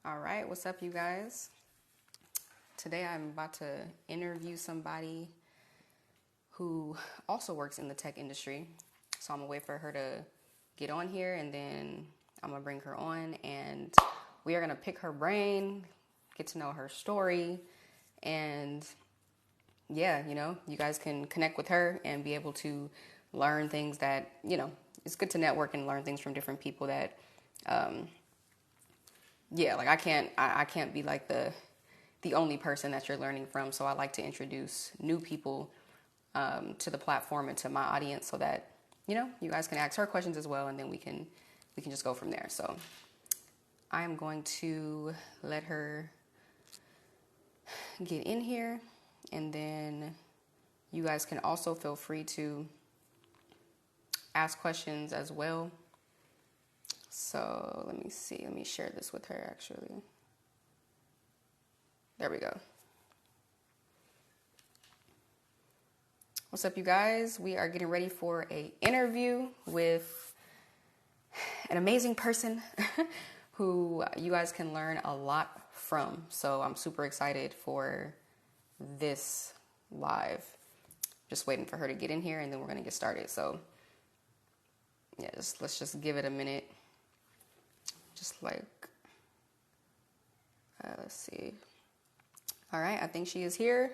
All right, what's up, you guys? Today I'm about to interview somebody who also works in the tech industry. So I'm gonna wait for her to get on here and then I'm gonna bring her on and we are gonna pick her brain, get to know her story, and yeah, you guys can connect with her and be able to learn things that, it's good to network and learn things from different people that, like I can't be like the only person that you're learning from. So I like to introduce new people to the platform and to my audience so that, you guys can ask her questions as well, and then we can just go from there. So I am going to let her get in here, and then you guys can also feel free to ask questions as well. So let me see. Let me share this with her, actually. There we go. What's up, you guys? We are getting ready for an interview with an amazing person who you guys can learn a lot from. So I'm super excited for this live. Just waiting for her to get in here, and then we're going to get started. So yeah, let's just give it a minute. Just like, let's see. All right, I think she is here.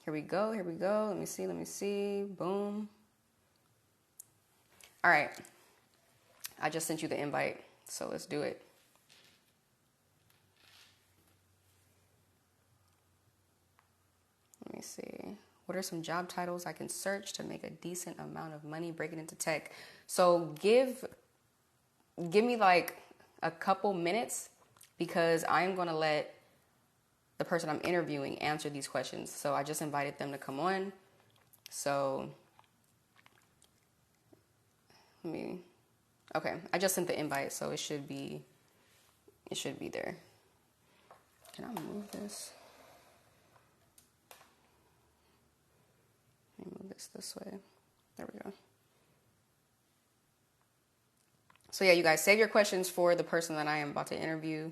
Here we go. Let me see. Boom. All right. I just sent you the invite, so let's do it. Let me see. What are some job titles I can search to make a decent amount of money breaking into tech? So give me like a couple minutes, because I'm going to let the person I'm interviewing answer these questions. So I just invited them to come on. So okay, I just sent the invite, so it should be there. Can I move this? Let me move this way. There we go. So yeah, you guys, save your questions for the person that I am about to interview.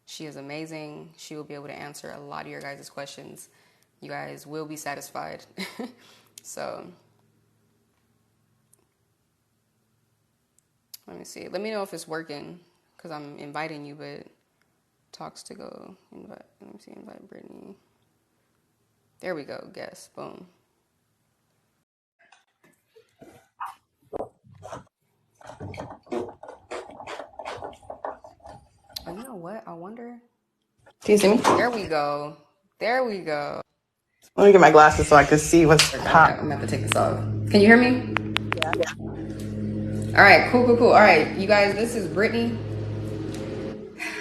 She is amazing. She will be able to answer a lot of your guys' questions. You guys will be satisfied. So let me see. Let me know if it's working, because I'm inviting you, but talks to go. Invite. Let me see. Invite Brittany. There we go. Guess. Boom. Oh, you know what? I wonder. Can you see me? There we go. Let me get my glasses so I can see what's hot. I'm going to have to take this off. Can you hear me? Yeah. All right, cool. All right, you guys, this is Brittany.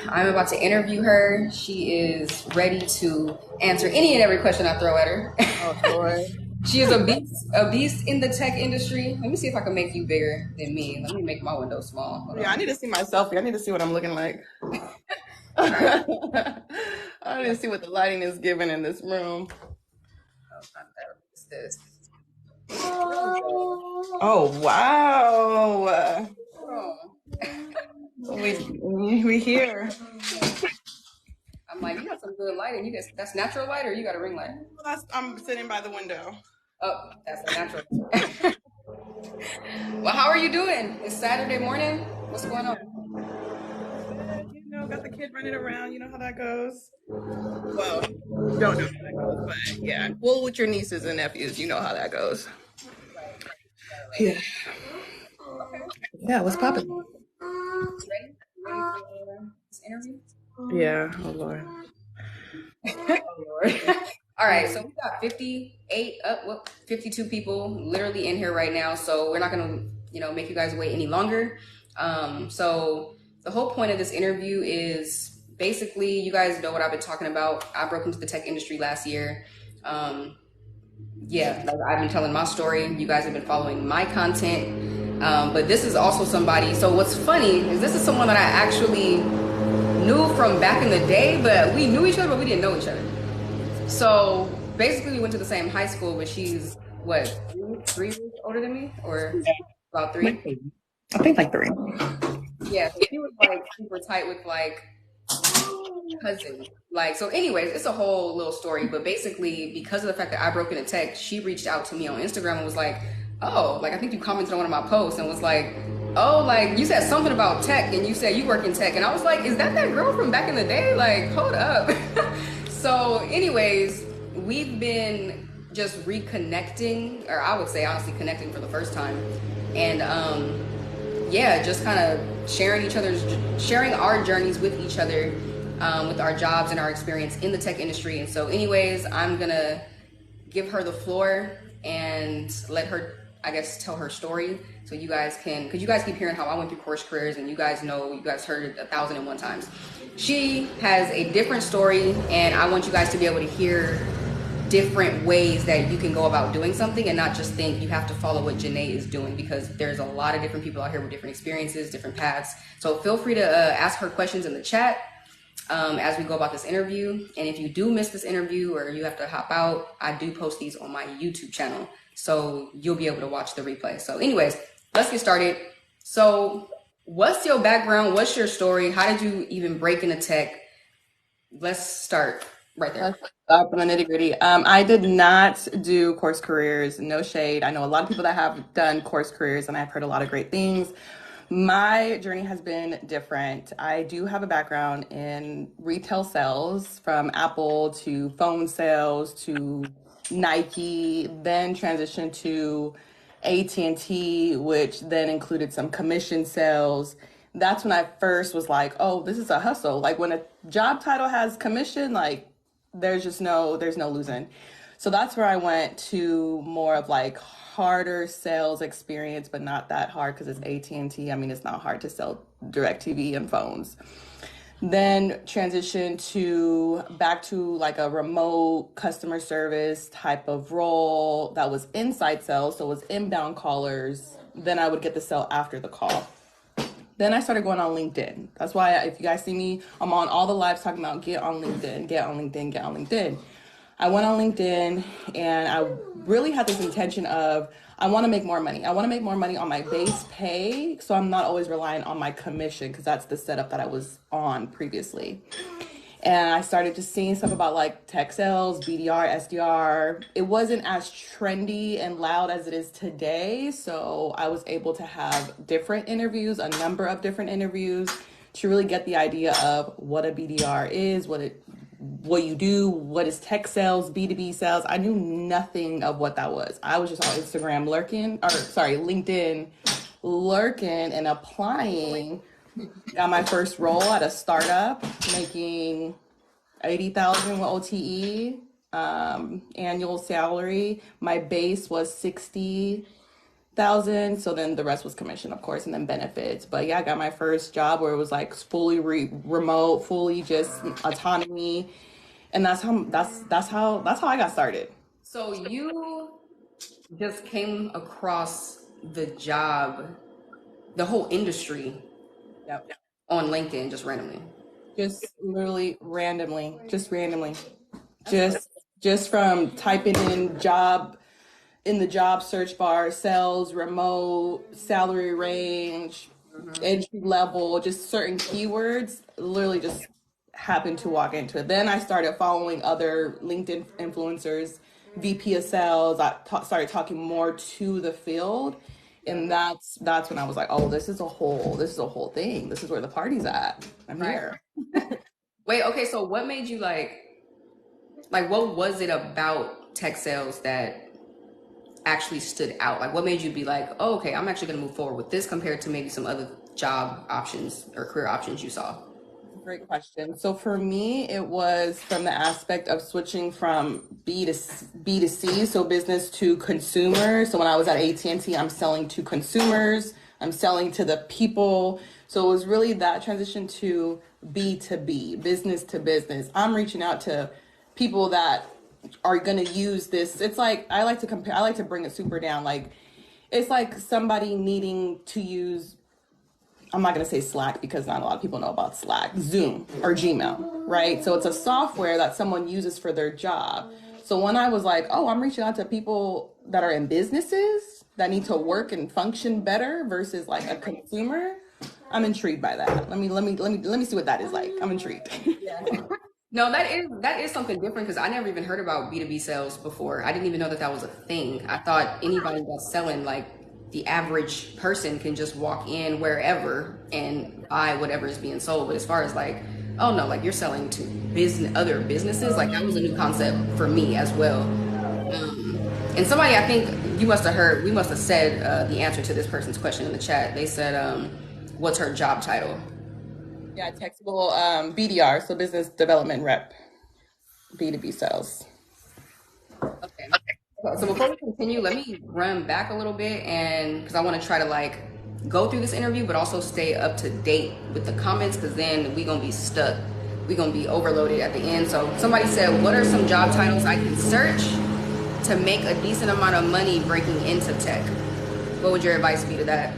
I'm about to interview her. She is ready to answer any and every question I throw at her. Oh, Lord. She is a beast in the tech industry. Let me see if I can make you bigger than me. Let me make my window small. Hold on. I need to see my selfie. I need to see what I'm looking like. I need to see what the lighting is giving in this room. What's this? Oh, wow. We here. I'm like, you got some good lighting. That's natural light, or you got a ring light? I'm sitting by the window. Oh, that's a natural. Well, how are you doing? It's Saturday morning. What's going on? Got the kid running around. You know how that goes. Well, don't know how that goes, but yeah. Well, with your nieces and nephews, you know how that goes. Yeah. Okay. Yeah, what's popping? Ready for this interview? Yeah. Oh, Lord. All right, so we got 52 people literally in here right now. So we're not gonna, make you guys wait any longer. So the whole point of this interview is basically, you guys know what I've been talking about. I broke into the tech industry last year. I've been telling my story. You guys have been following my content. But this is also somebody. So what's funny is this is someone that I actually knew from back in the day, but we knew each other, but we didn't know each other. So basically we went to the same high school, but she's what, 3 years older than me, or about 3? I think like 3. Yeah, so she was like super tight with like cousin. Like, so anyways, it's a whole little story, but basically because of the fact that I broke into tech, she reached out to me on Instagram and was like, oh, like I think you commented on one of my posts and was like, oh, like you said something about tech and you said you work in tech. And I was like, is that girl from back in the day? Like, hold up. So anyways, we've been just reconnecting, or I would say honestly connecting for the first time. And yeah, just kind of sharing our journeys with each other, with our jobs and our experience in the tech industry. And so anyways, I'm gonna give her the floor and let her, I guess, tell her story. So you guys can, because you guys keep hearing how I went through course careers and you guys heard it 1,001 times. She has a different story and I want you guys to be able to hear different ways that you can go about doing something and not just think you have to follow what Juuna'e is doing, because there's a lot of different people out here with different experiences, different paths. So feel free to ask her questions in the chat as we go about this interview. And if you do miss this interview or you have to hop out, I do post these on my YouTube channel, so you'll be able to watch the replay. So anyways, let's get started. So what's your background? What's your story? How did you even break into tech? Let's start right there. Let's start from the nitty gritty. I did not do course careers, no shade. I know a lot of people that have done course careers and I've heard a lot of great things. My journey has been different. I do have a background in retail sales, from Apple to phone sales to Nike, then transitioned to AT&T, which then included some commission sales. That's when I first was like, oh, this is a hustle. Like when a job title has commission, like there's no losing. So that's where I went to more of like harder sales experience, but not that hard because it's AT&T. I mean, it's not hard to sell DirecTV and phones. Then transitioned to back to like a remote customer service type of role that was inside sales. So it was inbound callers. Then I would get the sale after the call. Then I started going on LinkedIn. That's why if you guys see me, I'm on all the lives talking about get on LinkedIn, get on LinkedIn, get on LinkedIn. I went on LinkedIn and I really had this intention of, I want to make more money. I want to make more money on my base pay, so I'm not always relying on my commission, because that's the setup that I was on previously. And I started just seeing stuff about like tech sales, BDR, SDR. It wasn't as trendy and loud as it is today. So I was able to have different interviews, a number of different interviews, to really get the idea of what a BDR is, what you do, what is tech sales, B2B sales. I knew nothing of what that was. I was just on LinkedIn lurking and applying. Got my first role at a startup, making $80,000 with OTE, annual salary. My base was $60,000, so then the rest was commission, of course, and then benefits. But yeah, I got my first job where it was like fully remote, fully just autonomy, and that's how I got started. So you just came across the job, the whole industry, Yep. on LinkedIn just randomly. Just literally randomly, just from typing in job in the job search bar, sales, remote, salary range, entry level, just certain keywords, literally just happened to walk into it. Then I started following other LinkedIn influencers, VP of sales. I started talking more to the field. And that's when I was like, oh, this is a whole thing. This is where the party's at. I'm here. Wait, okay, so what made you like what was it about tech sales that actually stood out? Like what made you be like, oh, okay, I'm actually gonna move forward with this compared to maybe some other job options or career options you saw? Great question. So for me, it was from the aspect of switching from B to C, so business to consumer. So when I was at AT&T, I'm selling to consumers, I'm selling to the people. So it was really that transition to B to B, business to business. I'm reaching out to people that are going to use this. It's like, I like to bring it super down. Like, it's like somebody needing to use, I'm not going to say Slack because not a lot of people know about Slack, Zoom or Gmail, right? So it's a software that someone uses for their job. So when I was like, oh, I'm reaching out to people that are in businesses that need to work and function better versus like a consumer, I'm intrigued by that. Let me see what that is like. I'm intrigued. Yeah. No, that is something different because I never even heard about B2B sales before. I didn't even know that that was a thing. I thought anybody that's selling, like the average person can just walk in wherever and buy whatever is being sold. But as far as like, oh no, like you're selling to business, other businesses, like that was a new concept for me as well. And somebody, I think you must have heard, we must have said the answer to this person's question in the chat. They said, what's her job title? Yeah, textable BDR, so business development rep, B2B sales. Okay. So before we continue, let me run back a little bit and because I want to try to like go through this interview, but also stay up to date with the comments because then we're gonna be stuck. We're gonna be overloaded at the end. So somebody said, what are some job titles I can search to make a decent amount of money breaking into tech? What would your advice be to that?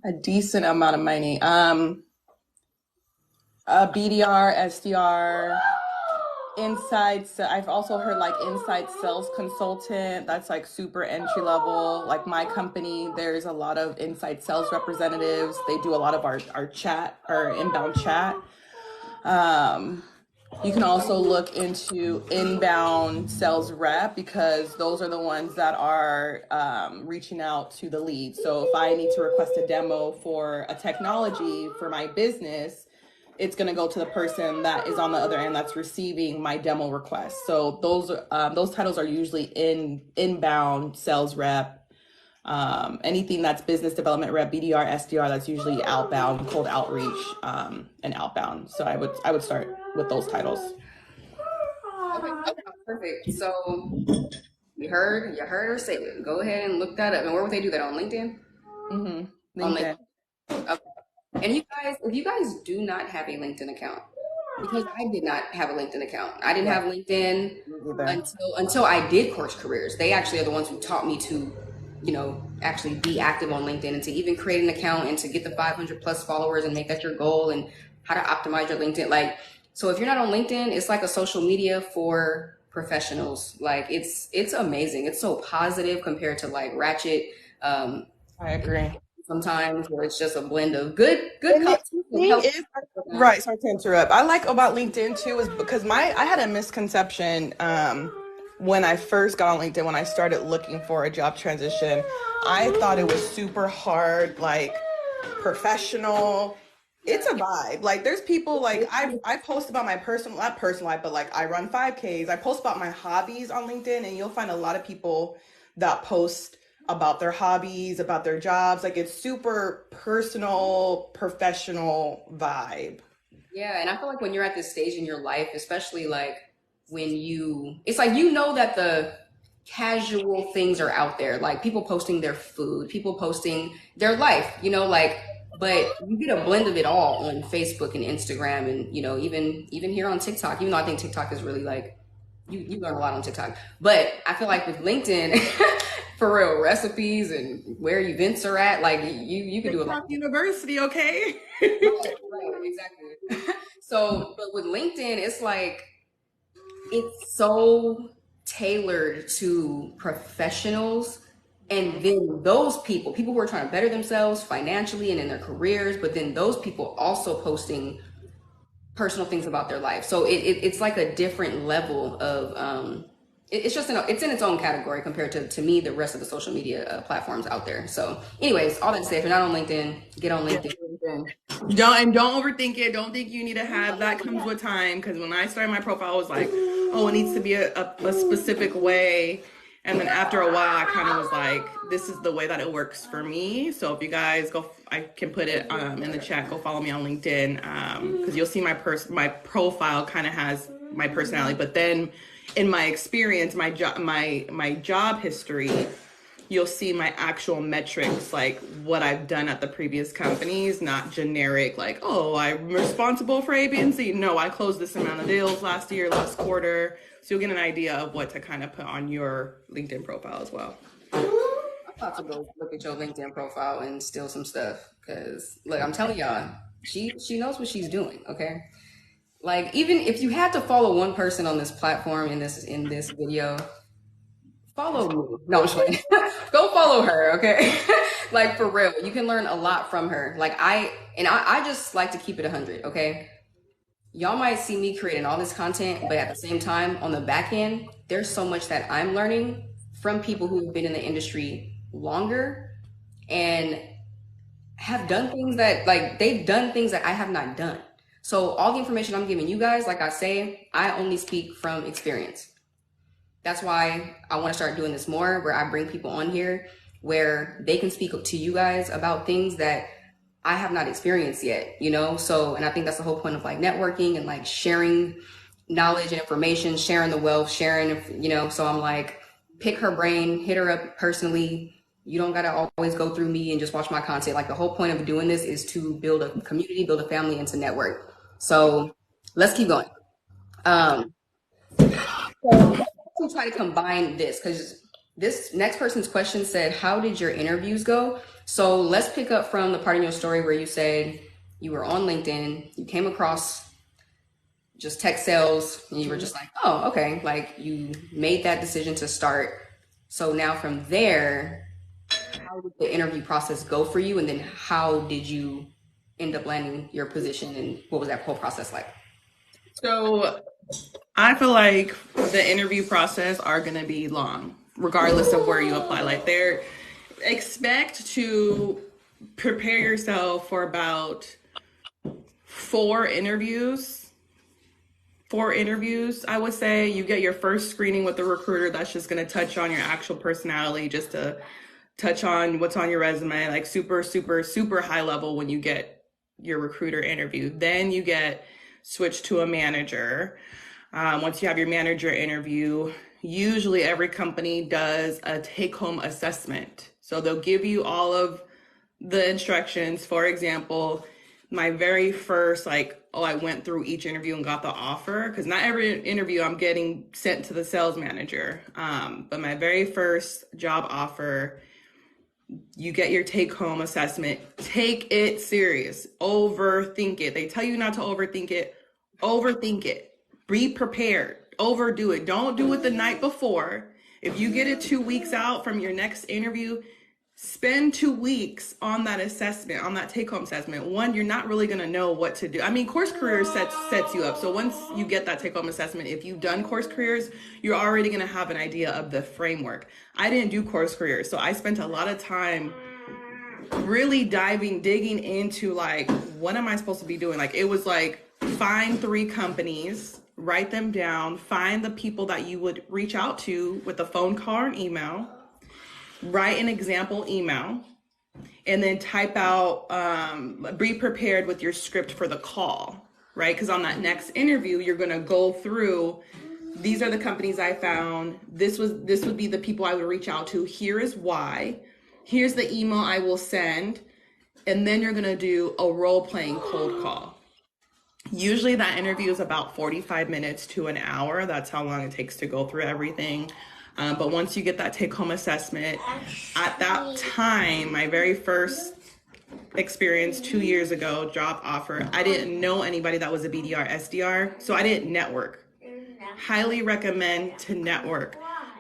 A decent amount of money. BDR, SDR, inside. I've also heard like inside sales consultant. That's like super entry level. Like my company, there's a lot of inside sales representatives. They do a lot of our chat, our inbound chat. You can also look into inbound sales rep because those are the ones that are reaching out to the leads. So if I need to request a demo for a technology for my business, it's going to go to the person that is on the other end that's receiving my demo request. So those titles are usually inbound sales rep. Anything that's business development rep, BDR, SDR, that's usually outbound, cold outreach, and outbound. So I would start with those titles. Okay, perfect. So you heard her say it. Go ahead and look that up. And where would they do that on LinkedIn? On LinkedIn. LinkedIn. Okay. And you guys, if you guys do not have a LinkedIn account, because I did not have a LinkedIn account. I didn't Yeah, have LinkedIn either. until I did Course Careers. They actually are the ones who taught me to, actually be active on LinkedIn and to even create an account and to get the 500 plus followers and make that your goal and how to optimize your LinkedIn. Like, so if you're not on LinkedIn, it's like a social media for professionals. Like it's amazing. It's so positive compared to like Ratchet. Um, I agree. Sometimes where it's just a blend of good And the content and thing help. is, right, sorry to interrupt. I like about LinkedIn too is because I had a misconception when I first got on LinkedIn, when I started looking for a job transition, I thought it was super hard, like professional. It's Yeah. a vibe. Like there's people like I post about my personal, not personal life, but like I run 5Ks. I post about my hobbies on LinkedIn and you'll find a lot of people that post about their hobbies, about their jobs. Like it's super personal, professional vibe. Yeah, and I feel like when you're at this stage in your life, especially like when it's like you know that the casual things are out there, like people posting their food, people posting their life, like, but you get a blend of it all on Facebook and Instagram and, even here on TikTok, even though I think TikTok is really like, you learn a lot on TikTok. But I feel like with LinkedIn, for real, recipes and where events are at, like you can do a lot. TikTok University, okay? Right, exactly. So, but with LinkedIn, it's like it's so tailored to professionals. And then those people who are trying to better themselves financially and in their careers, but then those people also posting personal things about their life. So it's like a different level of it's just it's in its own category compared to me the rest of the social media platforms out there. So, anyways, all that to say, if you're not on LinkedIn, get on Get LinkedIn. LinkedIn. Don't overthink it. Don't think you need to have that comes with time. Because when I started my profile, I was like, oh, it needs to be a specific way. And then after a while, I kind of was like, this is the way that it works for me. So if you guys go, I can put it in the chat. Go follow me on LinkedIn because you'll see my profile kind of has my personality. But then in my experience, my job history, you'll see my actual metrics, like what I've done at the previous companies, not generic, like, oh, I'm responsible for A, B, and C. No, I closed this amount of deals last year, last quarter. So you'll get an idea of what to kind of put on your LinkedIn profile as well. I'm about to go look at your LinkedIn profile and steal some stuff because look, I'm telling y'all, she knows what she's doing. Okay, like even if you had to follow one person on this platform in this video, follow me. No, I'm just kidding. Go follow her, okay? Like for real, you can learn a lot from her. I just like to keep it 100. Okay, y'all might see me creating all this content, but at the same time, on the back end, there's so much that I'm learning from people who have been in the industry longer and have done things that they've done things that I have not done. So all the information I'm giving you guys, like I say, I only speak from experience. That's why I want to start doing this more, where I bring people on here where they can speak to you guys about things that I have not experienced yet, you know? So, and I think that's the whole point of like networking and like sharing knowledge and information, sharing the wealth, sharing, you know? So I'm like, pick her brain, hit her up personally. You don't got to always go through me and just watch my content. Like the whole point of doing this is to build a community, build a family, and to network. So let's keep going. Um, so let's try to combine this because this next person's question said, how did your interviews go? So let's pick up from the part in your story where you said you were on LinkedIn, you came across just tech sales, and you were just like, oh, okay. Like you made that decision to start. So now from there, how did the interview process go for you? And then how did you end up landing your position and what was that whole process like? So I feel like the interview process are going to be long, regardless of where you apply. Like they're expect to prepare yourself for about four interviews. I would say. You get your first screening with the recruiter. That's just going to touch on your actual personality, just to touch on what's on your resume, like super, super, super high level when you get your recruiter interview. Then you get switched to a manager. Once you have your manager interview, usually every company does a take-home assessment. So they'll give you all of the instructions. For example, my very first, I went through each interview and got the offer, because not every interview I'm getting sent to the sales manager. But my very first job offer, you get your take-home assessment. Take it serious. Overthink it. They tell you not to overthink it. Overthink it. Be prepared. Overdo it. Don't do it the night before. If you get it 2 weeks out from your next interview, spend 2 weeks on that assessment, on that take-home assessment. One, you're not really going to know what to do. I mean, Course Careers sets you up. So once you get that take-home assessment, if you've done Course Careers, you're already going to have an idea of the framework. I didn't do Course Careers, so I spent a lot of time really digging into what am I supposed to be doing? It was find 3 companies, write them down, find the people that you would reach out to with a phone call or an email, write an example email, and then type out, be prepared with your script for the call, right? Because on that next interview, you're going to go through, these are the companies I found. This would be the people I would reach out to. Here is why. Here's the email I will send. And then you're going to do a role-playing cold call. Usually that interview is about 45 minutes to an hour. That's how long it takes to go through everything. But once you get that take-home assessment, at that time, my very first experience 2 years ago, job offer, I didn't know anybody that was a BDR, SDR, so I didn't network. Highly recommend to network.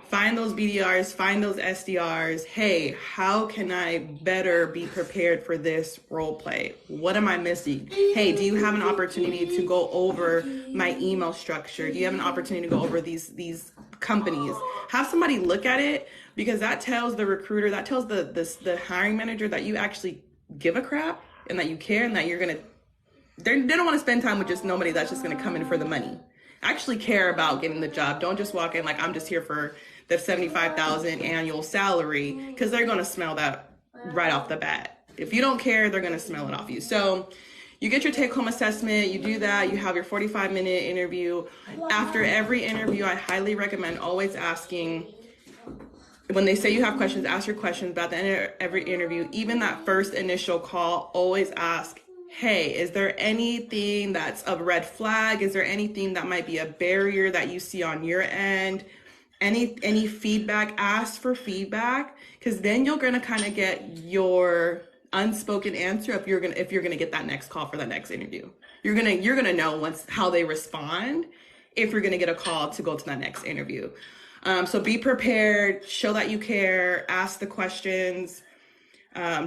Find those BDRs, find those SDRs. Hey, how can I better be prepared for this role play? What am I missing? Hey, do you have an opportunity to go over my email structure? Do you have an opportunity to go over these companies? Have somebody look at it, because that tells the recruiter, that tells the hiring manager that you actually give a crap and that you care, and that you're gonna, they don't want to spend time with just nobody that's just gonna come in for the money. Actually care about getting the job. Don't just walk in like, I'm just here for the $75,000 annual salary, because they're going to smell that right off the bat. If you don't care, they're going to smell it off you. So you get your take-home assessment, you do that, you have your 45-minute interview. After every interview, I highly recommend always asking, when they say you have questions, ask your questions about the end of every interview. Even that first initial call, always ask, hey, is there anything that's a red flag? Is there anything that might be a barrier that you see on your end? Any feedback? Ask for feedback, because then you're gonna kind of get your unspoken answer if you're gonna get that next call for that next interview. You're gonna know how they respond, if you're gonna get a call to go to that next interview. So be prepared, show that you care, ask the questions.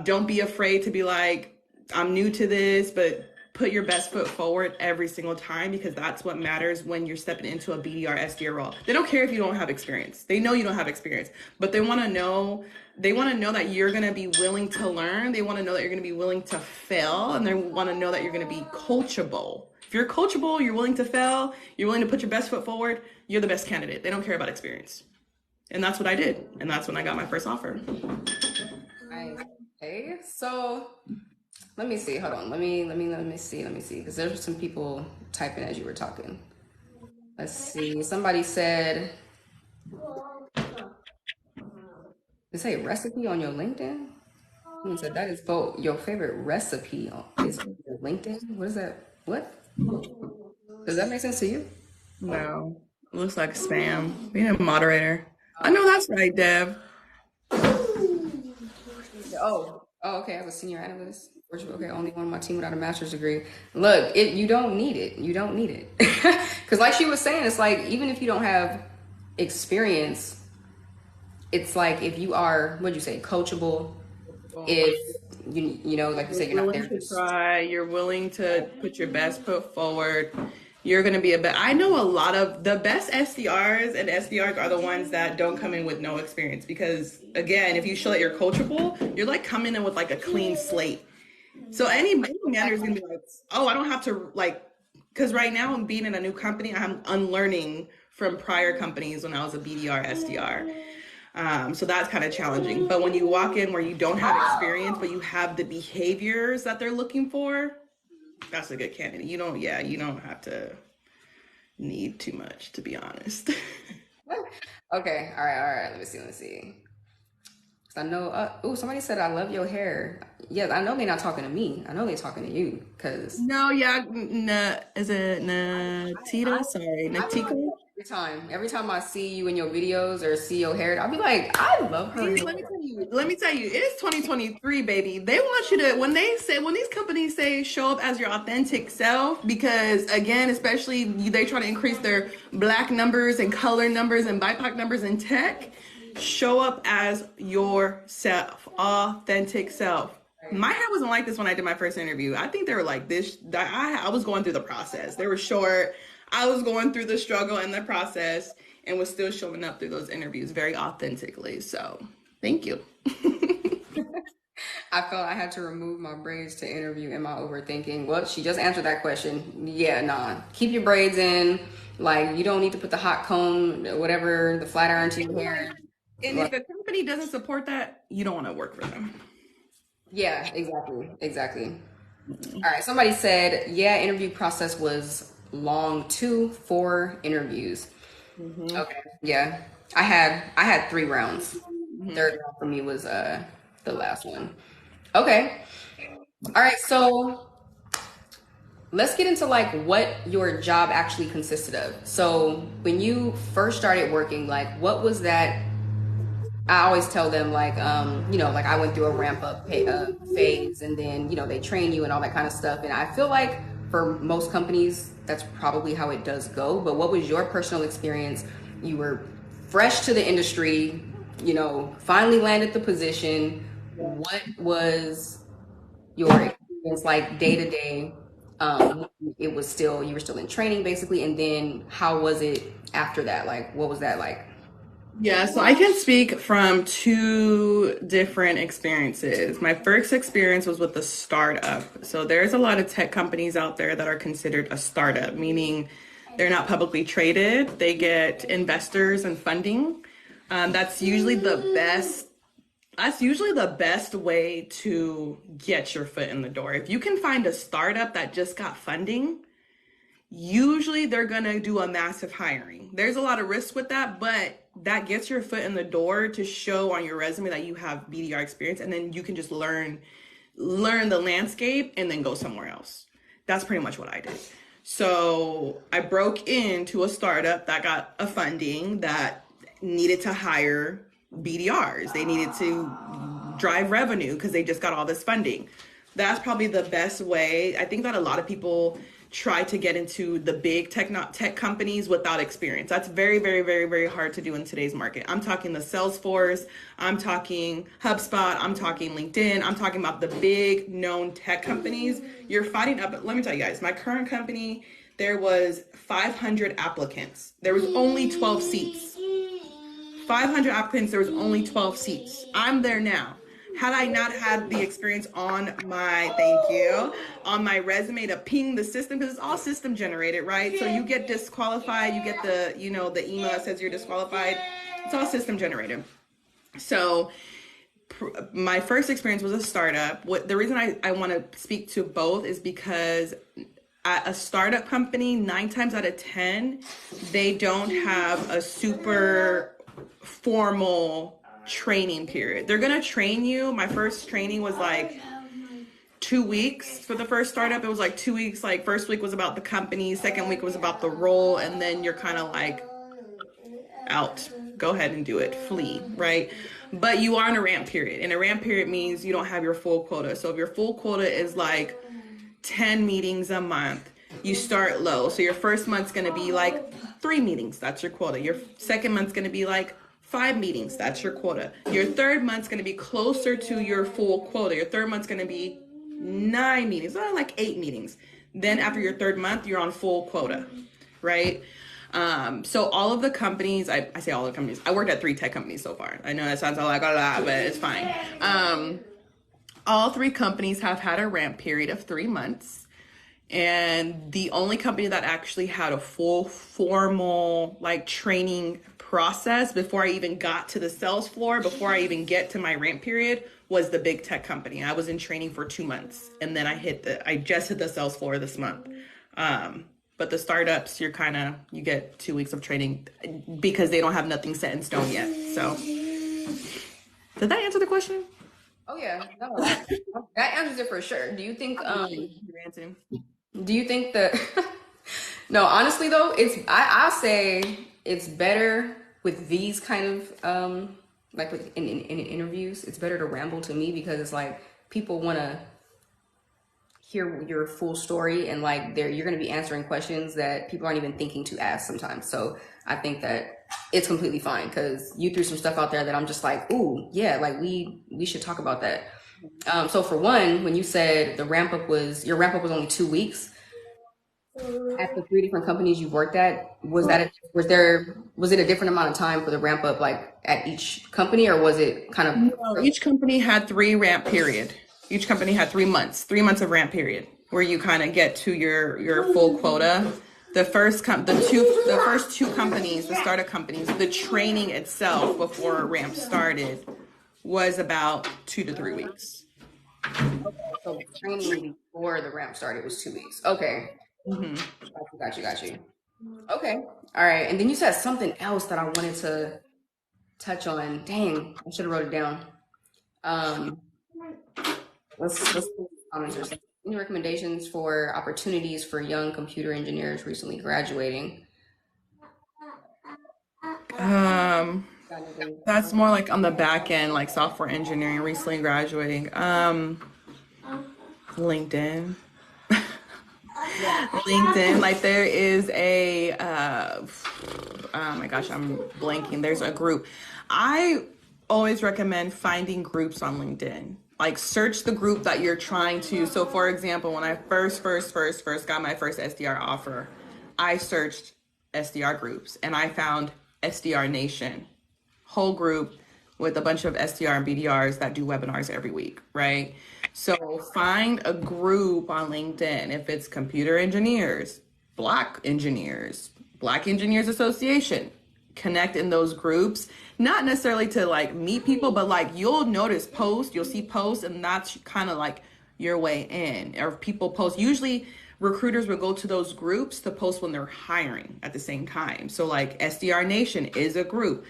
Don't be afraid to be like, I'm new to this, but put your best foot forward every single time, because that's what matters when you're stepping into a BDR SDR role. They don't care if you don't have experience. They know you don't have experience, but they want to know that you're going to be willing to learn. They want to know that you're going to be willing to fail, and they want to know that you're going to be coachable. If you're coachable, you're willing to fail, you're willing to put your best foot forward, you're the best candidate. They don't care about experience. And that's what I did. And that's when I got my first offer. Okay, so let me see. Hold on. Let me see. Because there's some people typing as you were talking. Let's see. Somebody said, they say recipe on your LinkedIn? Someone said that is your favorite recipe is your LinkedIn. What is that? What? Does that make sense to you? No, it looks like spam. Being a moderator. I know that's right, Dev. Okay. I was a senior analyst. Okay, only one on my team without a master's degree. Look, you don't need it. You don't need it. Because like she was saying, it's like, even if you don't have experience, it's like, if you are, what'd you say, coachable, if you know, like you said, you're not there to try, you're willing to put your best foot forward, you're going to be I know a lot of the best SDRs are the ones that don't come in with no experience, because again, if you show that you're coachable, you're like coming in with like a clean slate. So any manager is going to be like, oh, I don't have to, like, because right now I'm being in a new company, I'm unlearning from prior companies when I was a BDR, SDR. So that's kind of challenging. But when you walk in where you don't have experience, but you have the behaviors that they're looking for, that's a good candidate. You don't have to need too much, to be honest. Okay, all right. Let me see. I know. Somebody said, "I love your hair." Yes, I know they're not talking to me. I know they're talking to you, because no, yeah, is it Natita? Sorry, Natika. Every time I see you in your videos or see your hair, I'll be like, I love her. Let me tell you, it's 2023, baby. They want you to, when these companies say show up as your authentic self, because again, especially they try to increase their black numbers and color numbers and BIPOC numbers in tech, show up as yourself, authentic self. My hair wasn't like this when I did my first interview. I think they were like this. I was going through the process. They were short. I was going through the struggle and the process, and was still showing up through those interviews very authentically. So thank you. I felt I had to remove my braids to interview. Am I overthinking? Well, she just answered that question. Yeah, nah. Keep your braids in. Like, you don't need to put the hot comb, whatever, the flat iron to your hair. And if a company doesn't support that, you don't want to work for them. Yeah, exactly. All right, somebody said, yeah, interview process was long, 4 interviews. Okay, yeah. I had 3 rounds. Third round for me was the last one. Okay. All right, so let's get into like what your job actually consisted of. So when you first started working, like, what was that? I always tell them, like, like, I went through a ramp up phase, and then, they train you and all that kind of stuff. And I feel like for most companies, that's probably how it does go. But what was your personal experience? You were fresh to the industry, finally landed the position. What was your experience like day to day? You were still in training basically. And then how was it after that? Like, what was that like? Yeah, so I can speak from 2 different experiences. My first experience was with a startup. So there's a lot of tech companies out there that are considered a startup, meaning they're not publicly traded. They get investors and funding. That's usually the best way to get your foot in the door. If you can find a startup that just got funding, usually they're going to do a massive hiring. There's a lot of risk with that, but that gets your foot in the door to show on your resume that you have BDR experience, and then you can just learn the landscape and then go somewhere else. That's pretty much what I did. So I broke into a startup that got a funding that needed to hire BDRs. They needed to drive revenue because they just got all this funding. That's probably the best way. I think that a lot of people try to get into the big tech companies without experience. That's very, very, very, very hard to do in today's market. I'm talking the Salesforce, I'm talking HubSpot, I'm talking LinkedIn, I'm talking about the big known tech companies. You're fighting up. Let me tell you guys, my current company, there was 500 applicants. There was only 12 seats. 500 applicants, there was only 12 seats. I'm there now. Had I not had the experience on my, thank you, on my resume to ping the system, because it's all system generated, right? So you get disqualified, you get the, you know, the email that says you're disqualified. It's all system generated. So my first experience was a startup. The reason I want to speak to both is because at a startup company, 9 times out of 10, they don't have a super formal training period. They're gonna train you. My first training was like 2 weeks for the first startup. It was like 2 weeks. Like first week was about the company, second week was about the role, and then you're kind of like out. Go ahead and do it. Flee, right? But you are in a ramp period. And a ramp period means you don't have your full quota. So if your full quota is like 10 meetings a month, you start low. So your first month's gonna be like 3 meetings. That's your quota. Your second month's gonna be like 5 meetings, that's your quota. Your third month's gonna be closer to your full quota. Your third month's gonna be 9 meetings, like 8 meetings. Then after your third month, you're on full quota, right? So all of the companies, I say all the companies, I worked at 3 tech companies so far. I know that sounds like a lot, but it's fine. All 3 companies have had a ramp period of 3 months. And the only company that actually had a full formal like training process before I even got to the sales floor, before I even get to my ramp period, was the big tech company. I was in training for 2 months, and then I just hit the sales floor this month. But the startups, you get 2 weeks of training because they don't have nothing set in stone yet. So did that answer the question? Oh yeah, no, that answers it for sure. Do you think that no, honestly though, I'll say it's better with these kind of like with in interviews, it's better to ramble to me because it's like people want to hear your full story, and like you're going to be answering questions that people aren't even thinking to ask sometimes. So I think that it's completely fine because you threw some stuff out there that I'm just like, ooh, yeah, like we should talk about that. So for one, when you said your ramp up was only 2 weeks at the 3 different companies you've worked at, was it a different amount of time for the ramp up like at each company, or was it kind of? No, each company had 3 ramp period. Each company had 3 months, 3 months of ramp period where you kind of get to your full quota. The first 2 companies, the startup companies, the training itself before ramp started was about 2 to 3 weeks. Okay, so the training before the ramp started was 2 weeks. Okay. Mm-hmm. Got you. Okay. All right. And then you said something else that I wanted to touch on. Dang, I should have wrote it down. Let's comments or something. Any recommendations for opportunities for young computer engineers recently graduating? That's more like on the back end, like software engineering, recently graduating. LinkedIn. LinkedIn, like there is a oh my gosh, I'm blanking. There's a group. I always recommend finding groups on LinkedIn. Like search the group that you're trying to. So for example, when I first got my first SDR offer, I searched SDR groups and I found SDR Nation, whole group with a bunch of SDR and BDRs that do webinars every week, right? So find a group on LinkedIn. If it's computer engineers, Black Engineers Association, connect in those groups, not necessarily to like meet people, but like you'll see posts, and that's kind of like your way in. Or people post, usually recruiters will go to those groups to post when they're hiring at the same time. So like SDR Nation is a group.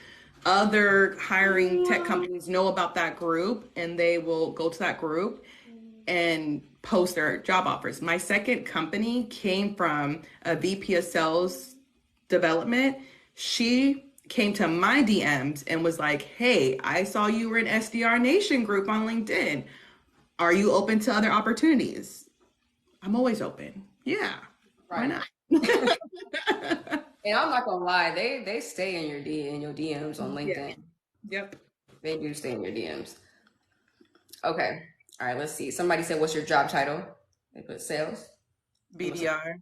Other hiring tech companies know about that group, and they will go to that group and post their job offers. My second company came from a VP of sales development. She came to my DMs and was like, hey, I saw you were in SDR Nation group on LinkedIn. Are you open to other opportunities? I'm always open. Yeah. Why Right. not? And I'm not gonna lie, they stay in your DMs on Yeah. LinkedIn. Yep. They do stay in your DMs. Okay. All right, let's see. Somebody said, "What's your job title?" They put sales. BDR.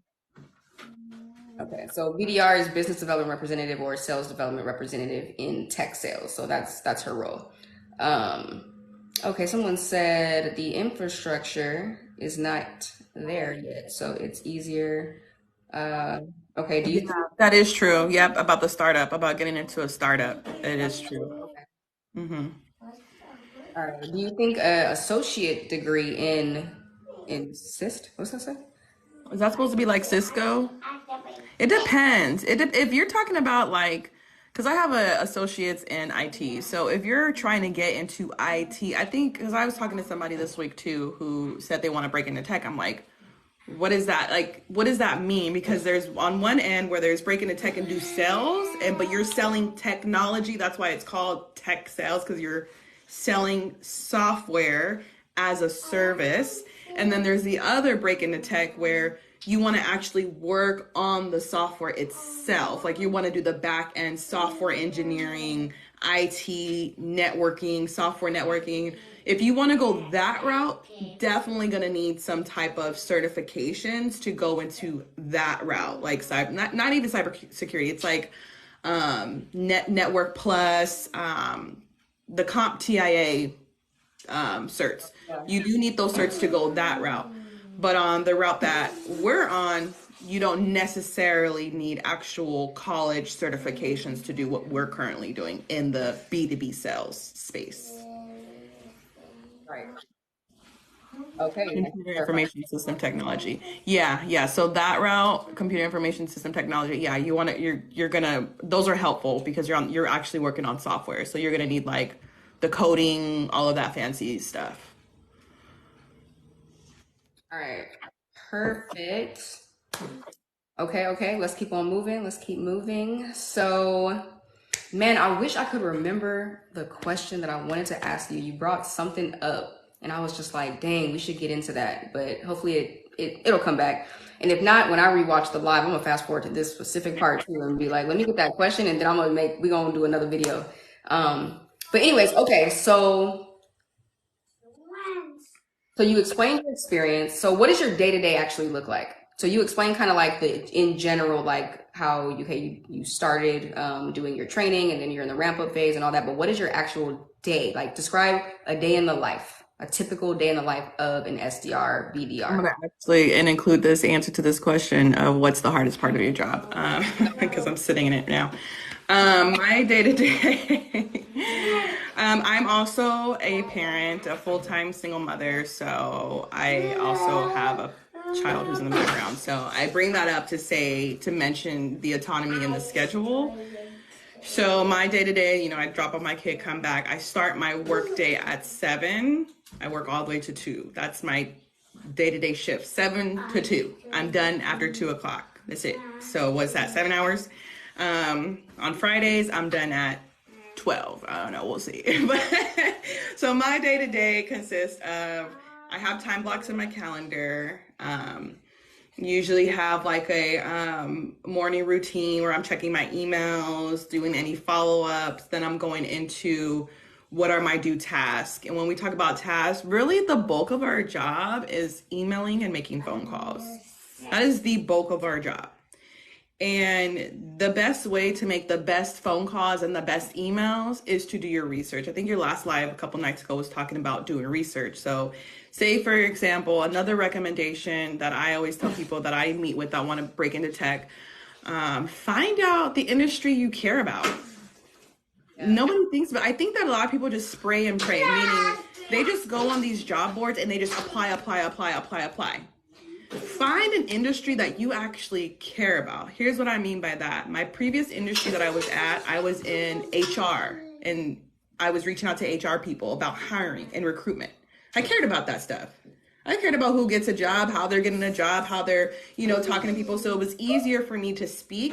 Okay, so BDR is business development representative or sales development representative in tech sales. So that's her role. Um, okay, someone said the infrastructure is not there yet, so it's easier. Uh, okay, do you Yeah, think? that is true. Yep, about the startup, about getting into a startup. It is true. Okay. Hmm. All right. Do you think a associate degree in SIST? What's that say? Is that supposed to be like Cisco? It depends. If you're talking about like, because I have a associates in IT, so if you're trying to get into IT, I think because I was talking to somebody this week too who said they want to break into tech. I'm like, what is that like? What does that mean? Because there's on one end where there's break into tech and do sales, and but you're selling technology. That's why it's called tech sales because you're selling software as a service. And then there's the other break into tech where you want to actually work on the software itself. Like you want to do the back end software engineering, IT, networking, software networking. If you want to go that route, definitely going to need some type of certifications to go into that route. Like cyber, not even cybersecurity. It's like network plus the comp TIA certs. Yeah. You do need those certs to go that route. But on the route that we're on, you don't necessarily need actual college certifications to do what we're currently doing in the B2B sales space. Right. Okay. Thank you Computer for clarifying. information system technology. Yeah, yeah. So that route, computer information system technology. Yeah, you want to. You're gonna. Those are helpful because you're actually working on software. So you're gonna need like the coding, all of that fancy stuff. All right. Perfect. Okay, okay. Let's keep on moving. Let's keep moving. So, man, I wish I could remember the question that I wanted to ask you. You brought something up, and I was just like, dang, we should get into that. But hopefully it'll come back. And if not, when I rewatch the live, I'm gonna fast forward to this specific part too and be like, let me get that question, and then we're gonna do another video. But anyways, okay, so you explained your experience. So what does your day to day actually look like? So you explained kind of like the in general, like how you started doing your training and then you're in the ramp up phase and all that. But what is your actual day? Like describe a day in the life, a typical day in the life of an SDR, I'm BDR. gonna actually and include this answer to this question of what's the hardest part of your job, because I'm sitting in it now. My day to day. I'm also a parent, a full-time single mother, so I also have a child who's in the background. So I bring that up to mention the autonomy in the schedule. So my day to day, I drop off my kid, come back. I start my work day at 7. I work all the way to 2. That's my day to day shift, 7 to 2. I'm done after 2 o'clock. That's it. So what's that? 7 hours. On Fridays, I'm done at 12. I don't know. We'll see. But so my day to day consists of I have time blocks in my calendar. Usually have like a morning routine where I'm checking my emails, doing any follow-ups. Then I'm going into what are my due tasks. And when we talk about tasks, really the bulk of our job is emailing and making phone calls. That is the bulk of our job. And the best way to make the best phone calls and the best emails is to do your research. I think your last live a couple nights ago was talking about doing research. So say, for example, another recommendation that I always tell people that I meet with that want to break into tech, find out the industry you care about. Yeah. Nobody thinks about. I think that a lot of people just spray and pray, meaning they just go on these job boards and they just apply. Find an industry that you actually care about. Here's what I mean by that. My previous industry that I was at, I was in HR and I was reaching out to HR people about hiring and recruitment. I cared about that stuff. I cared about who gets a job, how they're getting a job, how they're, talking to people. So it was easier for me to speak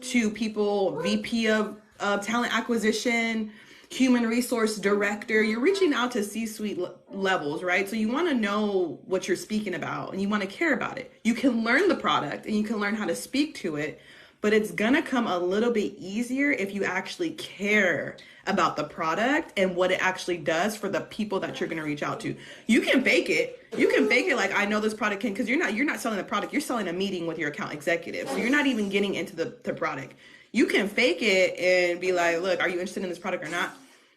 to people, VP of talent acquisition, human resource director. You're reaching out to C-suite levels, right? So you want to know what you're speaking about and you want to care about it. You can learn the product and you can learn how to speak to it, but it's gonna come a little bit easier if you actually care about the product and what it actually does for the people that you're gonna reach out to. You can fake it. You can fake it like, I know this product can, because you're not selling the product, you're selling a meeting with your account executive. So you're not even getting into the product. You can fake it and be like, look, are you interested in this product or not?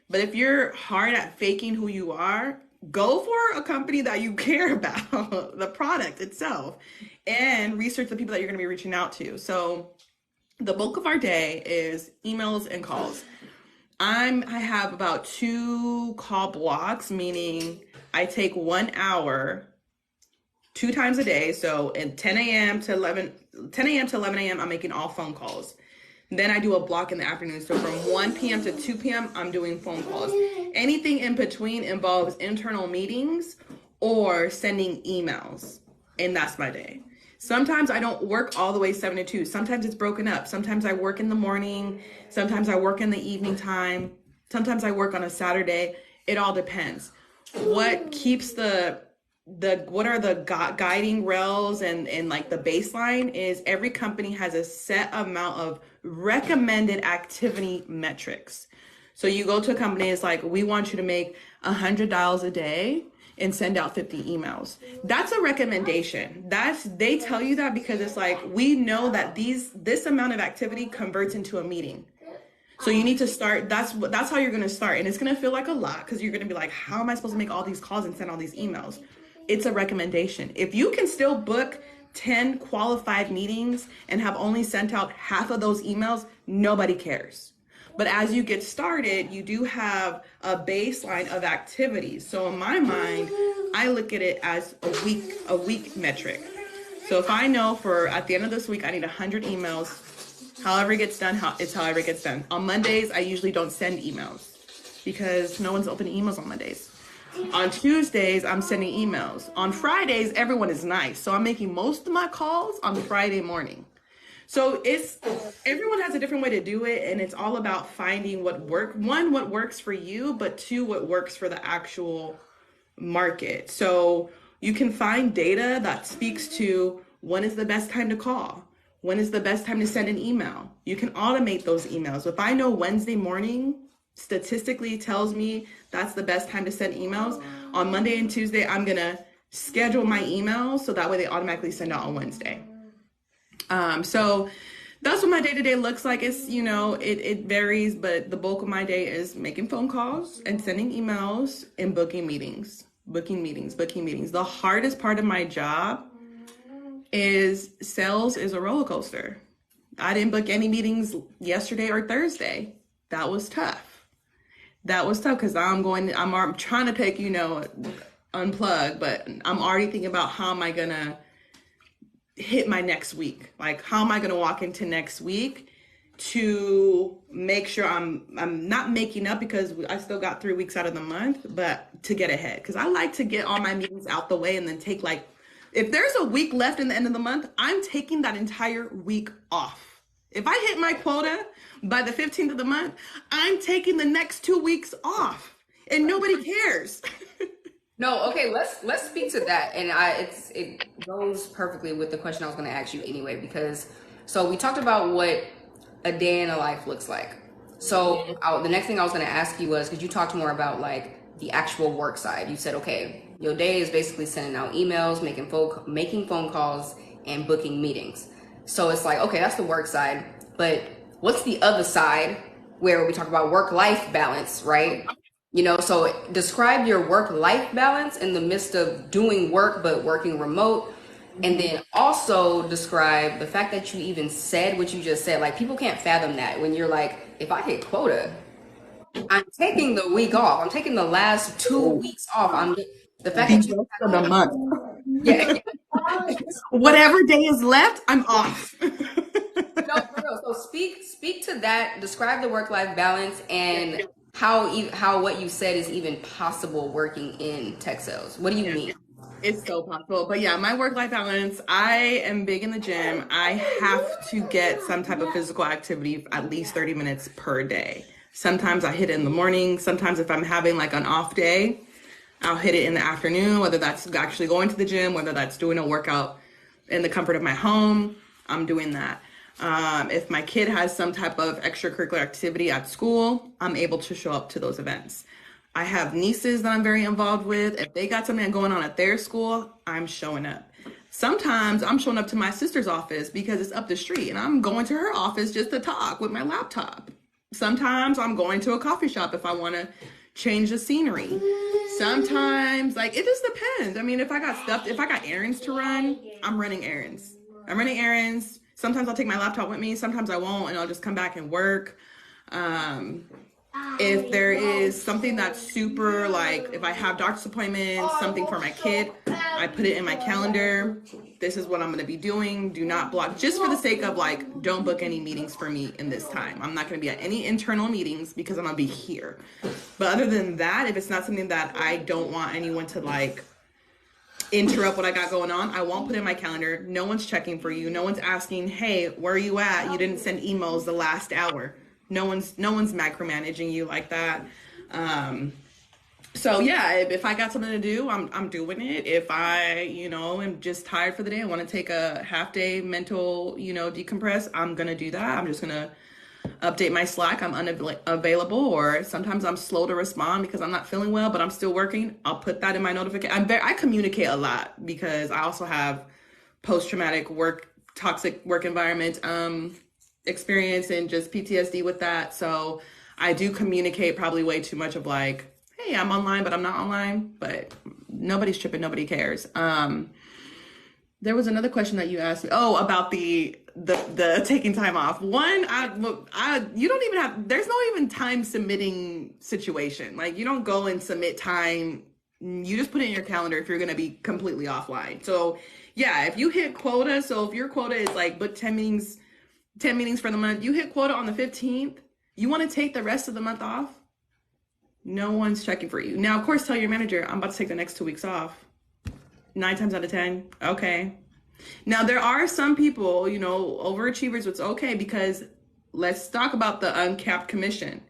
But if you're hard at faking who you are, go for a company that you care about, the product itself, and research the people that you're going to be reaching out to. So the bulk of our day is emails and calls. I have about 2 call blocks, meaning I take 1 hour 2 times a day. So at 10 a.m. to 11 a.m. I'm making all phone calls. Then I do a block in the afternoon. So from 1 p.m. to 2 p.m., I'm doing phone calls. Anything in between involves internal meetings or sending emails. And that's my day. Sometimes I don't work all the way 7 to 2. Sometimes it's broken up. Sometimes I work in the morning. Sometimes I work in the evening time. Sometimes I work on a Saturday. It all depends. What keeps what are the guiding rails and like the baseline is every company has a set amount of recommended activity metrics. So you go to a company, it's like, we want you to make $100 a day and send out 50 emails. That's a recommendation. They tell you that because it's like, we know that this amount of activity converts into a meeting. So you need to start, that's how you're gonna start. And it's gonna feel like a lot because you're gonna be like, how am I supposed to make all these calls and send all these emails? It's a recommendation. If you can still book 10 qualified meetings and have only sent out half of those emails, nobody cares. But as you get started, you do have a baseline of activities. So in my mind, I look at it as a week metric. So if I know at the end of this week, I need 100 emails, however it gets done, it's however it gets done. On Mondays, I usually don't send emails because no one's opening emails on Mondays. On Tuesdays, I'm sending emails. On Fridays, everyone is nice. So I'm making most of my calls on Friday morning. So everyone has a different way to do it. And it's all about finding what works for you, but 2, what works for the actual market. So you can find data that speaks to when is the best time to call? When is the best time to send an email? You can automate those emails. If I know Wednesday morning statistically tells me that's the best time to send emails, on Monday and Tuesday, I'm gonna schedule my emails so that way they automatically send out on Wednesday. So that's what my day-to-day looks like. It's, it varies, but the bulk of my day is making phone calls and sending emails and booking meetings. The hardest part of my job is sales is a roller coaster. I didn't book any meetings yesterday or Thursday. That was tough because I'm trying to take, unplug, but I'm already thinking about how am I going to hit my next week? Like, how am I going to walk into next week to make sure I'm not making up because I still got 3 weeks out of the month, but to get ahead. Because I like to get all my meetings out the way and then take if there's a week left in the end of the month, I'm taking that entire week off. If I hit my quota by the 15th of the month, I'm taking the next 2 weeks off and nobody cares. No, okay, let's speak to that. And it goes perfectly with the question I was going to ask you anyway, because so we talked about what a day in a life looks like. So the next thing I was going to ask you was, because you talked more about like the actual work side. You said, okay, your day is basically sending out emails, making phone calls, and booking meetings. So it's like, okay, that's the work side. But what's the other side where we talk about work-life balance, right? So describe your work-life balance in the midst of doing work, but working remote. And then also describe the fact that you even said what you just said. Like, people can't fathom that when you're like, if I hit quota, I'm taking the week off. I'm taking the last 2 weeks off. The fact that you for the month. Yeah. Whatever day is left, I'm off. No, for real. So speak to that. Describe the work-life balance and how what you said is even possible working in tech sales. What do you mean? It's so possible. But yeah, my work-life balance, I am big in the gym. I have to get some type of physical activity at least 30 minutes per day. Sometimes I hit it in the morning. Sometimes if I'm having like an off day, I'll hit it in the afternoon, whether that's actually going to the gym, whether that's doing a workout in the comfort of my home, I'm doing that. If my kid has some type of extracurricular activity at school, I'm able to show up to those events. I have nieces that I'm very involved with. If they got something going on at their school, I'm showing up. Sometimes I'm showing up to my sister's office because it's up the street and I'm going to her office just to talk with my laptop. Sometimes I'm going to a coffee shop if I want to change the scenery. Sometimes, like, it just depends. I mean, if I got errands to run, I'm running errands. Sometimes I'll take my laptop with me. Sometimes I won't, and I'll just come back and work. If there is something that's super, like, if I have doctor's appointments, something for my kid, I put it in my calendar. This is what I'm going to be doing. Do not block, just for the sake of, like, don't book any meetings for me in this time. I'm not going to be at any internal meetings because I'm going to be here. But other than that, if it's not something that I don't want anyone to, like, interrupt what I got going on, I won't put it in my calendar. No one's checking for you. No one's asking, hey, where are you at? You didn't send emails the last hour. No one's micromanaging you like that. So yeah, if I got something to do, I'm doing it. If I, am just tired for the day, I want to take a half day mental, decompress, I'm going to do that. I'm just going to update my Slack. I'm unavailable, or sometimes I'm slow to respond because I'm not feeling well, but I'm still working. I'll put that in my notification. I communicate a lot because I also have post-traumatic toxic work environment, experience and just PTSD with that. So I do communicate probably way too much of like, hey, I'm online, but I'm not online, but nobody's tripping. Nobody cares. There was another question that you asked me. Oh, about the taking time off. One, you don't even have, there's no even time submitting situation. Like, you don't go and submit time. You just put it in your calendar if you're going to be completely offline. So yeah, if you hit quota, so if your quota is like book 10 meetings for the month, you hit quota on the 15th, you want to take the rest of the month off, no one's checking for you. Now, of course, tell your manager, I'm about to take the next 2 weeks off. 9 times out of 10, okay. Now, there are some people, overachievers, it's okay, because let's talk about the uncapped commission.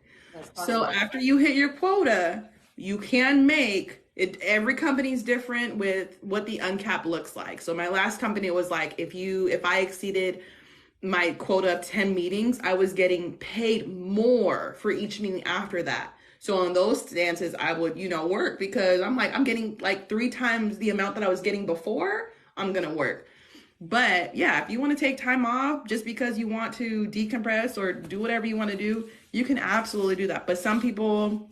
So after you hit your quota, you can make it. Every company is different with what the uncapped looks like. So my last company was like, if I exceeded my quota of 10 meetings, I was getting paid more for each meeting after that. So on those stances, I would, work, because I'm getting like 3 times the amount that I was getting before. I'm going to work. But yeah, if you want to take time off just because you want to decompress or do whatever you want to do, you can absolutely do that. But some people,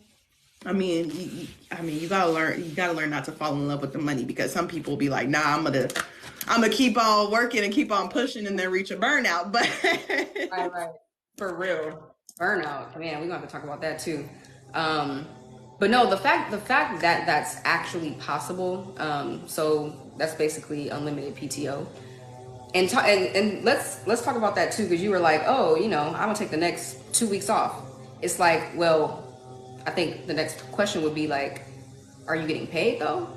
you gotta learn not to fall in love with the money, because some people be like, nah, I'm gonna keep on working and keep on pushing and then reach a burnout. But right. For real. Burnout. Man, we're gonna have to talk about that too. But no, the fact that that's actually possible, so that's basically unlimited PTO. And let's talk about that too, because you were like, oh, I'm gonna take the next 2 weeks off. It's like, well, I think the next question would be like, are you getting paid though?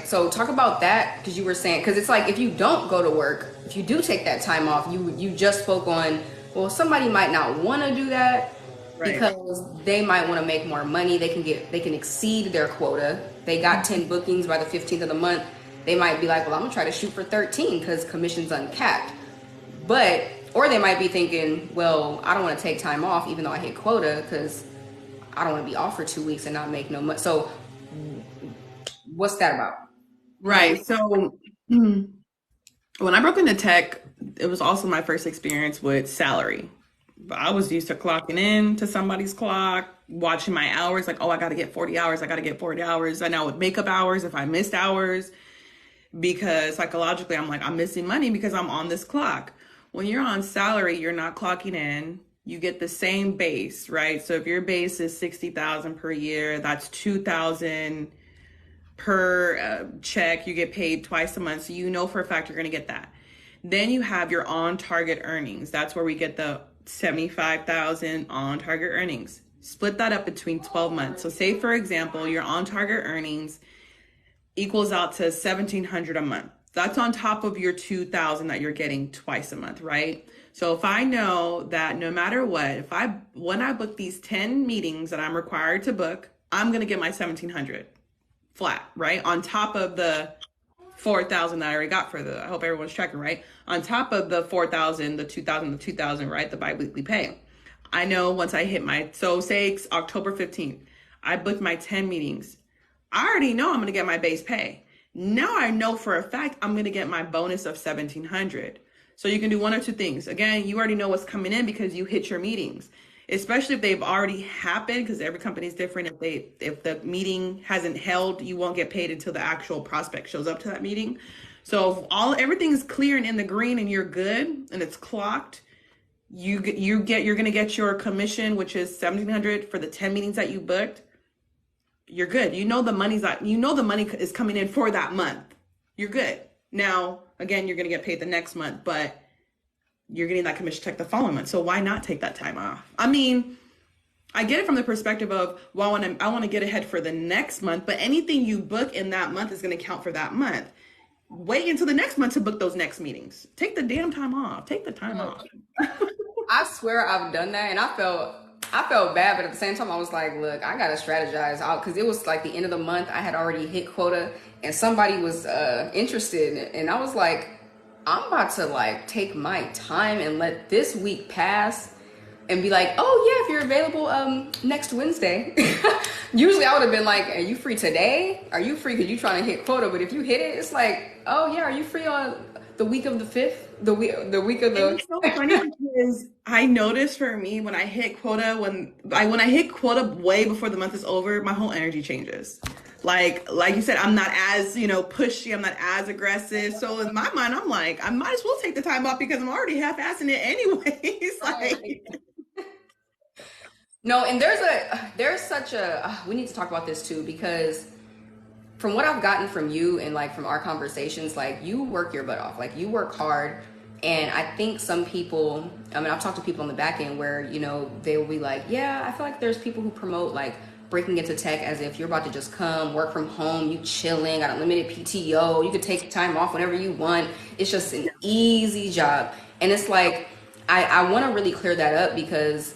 So talk about that, because you were saying, because it's like, if you don't go to work, if you do take that time off, you just spoke on, well, somebody might not want to do that, right, because they might want to make more money. They can exceed their quota. They got 10 bookings by the 15th of the month. They might be like, well, I'm gonna try to shoot for 13 because commission's uncapped. Or they might be thinking, well, I don't want to take time off even though I hit quota, because I don't want to be off for 2 weeks and not make no money. So what's that about? Right. So when I broke into tech, it was also my first experience with salary. I was used to clocking in to somebody's clock, watching my hours, like, oh, I got to get 40 hours. And I would make up hours if I missed hours, because psychologically I'm like, I'm missing money because I'm on this clock. When you're on salary, you're not clocking in. You get the same base, right? So if your base is 60,000 per year, that's 2,000 per check. You get paid twice a month. So for a fact you're going to get that. Then you have your on target earnings. That's where we get the 75,000 on target earnings. Split that up between 12 months. So say, for example, your on target earnings equals out to 1,700 a month. That's on top of your 2,000 that you're getting twice a month, right? So if I know that no matter what, when I book these 10 meetings that I'm required to book, I'm gonna get my 1,700 flat, right? On top of the 4,000 that I already got for I hope everyone's tracking, right? On top of the 4,000, the 2,000, the 2,000, right? The biweekly pay. I know once I hit so say it's October 15th, I booked my 10 meetings. I already know I'm going to get my base pay. Now I know for a fact I'm going to get my bonus of 1,700. So you can do one or two things. Again, you already know what's coming in because you hit your meetings, especially if they've already happened, because every company is different. If the meeting hasn't held, you won't get paid until the actual prospect shows up to that meeting. So if everything is clear and in the green and you're good and it's clocked, you're gonna get your commission, which is 1,700 for the 10 meetings that you booked. You're good. You know the money is coming in for that month. You're good. Now, again, you're gonna get paid the next month, but you're getting that commission check the following month. So why not take that time off? I mean, I get it from the perspective of, well, I want to get ahead for the next month, but anything you book in that month is going to count for that month. Wait until the next month to book those next meetings. Take the damn time off. Take the time off. I swear I've done that, and I felt bad, but at the same time I was like, look, I gotta strategize out because it was like the end of the month. I had already hit quota, and somebody was interested, and I was like, I'm about to like take my time and let this week pass and be like, oh yeah, if you're available next Wednesday. Usually I would have been like, are you free today? Are you free because you're trying to hit quota? But if you hit it, it's like, oh yeah, are you free on the week of the 5th? The week of the It's so funny because I noticed for me when I hit quota, when I hit quota way before the month is over, my whole energy changes. Like you said, I'm not as, pushy, I'm not as aggressive. So in my mind, I'm like, I might as well take the time off because I'm already half-assing it anyways. Like, no, and there's such a we need to talk about this too because from what I've gotten from you and like from our conversations, like you work your butt off, like you work hard. And I think some people, I mean, I've talked to people on the back end where, they will be like, yeah, I feel like there's people who promote like breaking into tech as if you're about to just come work from home, you chilling, got unlimited PTO, you could take time off whenever you want. It's just an easy job. And it's like, I want to really clear that up because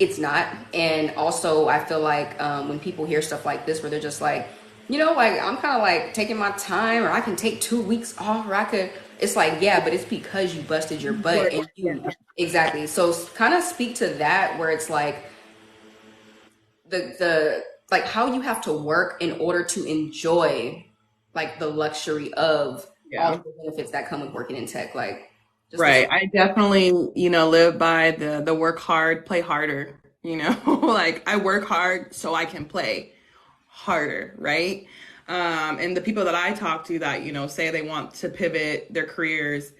it's not. And also I feel like when people hear stuff like this where they're just like, like I'm kind of like taking my time, or I can take 2 weeks off, or I could. It's like, yeah, but it's because you busted your butt and exactly. So kind of speak to that where it's like the like how you have to work in order to enjoy like the luxury of all the benefits that come with working in tech. Like, right. I definitely, live by the work hard, play harder, like I work hard so I can play harder, right? And the people that I talk to that, say they want to pivot their careers,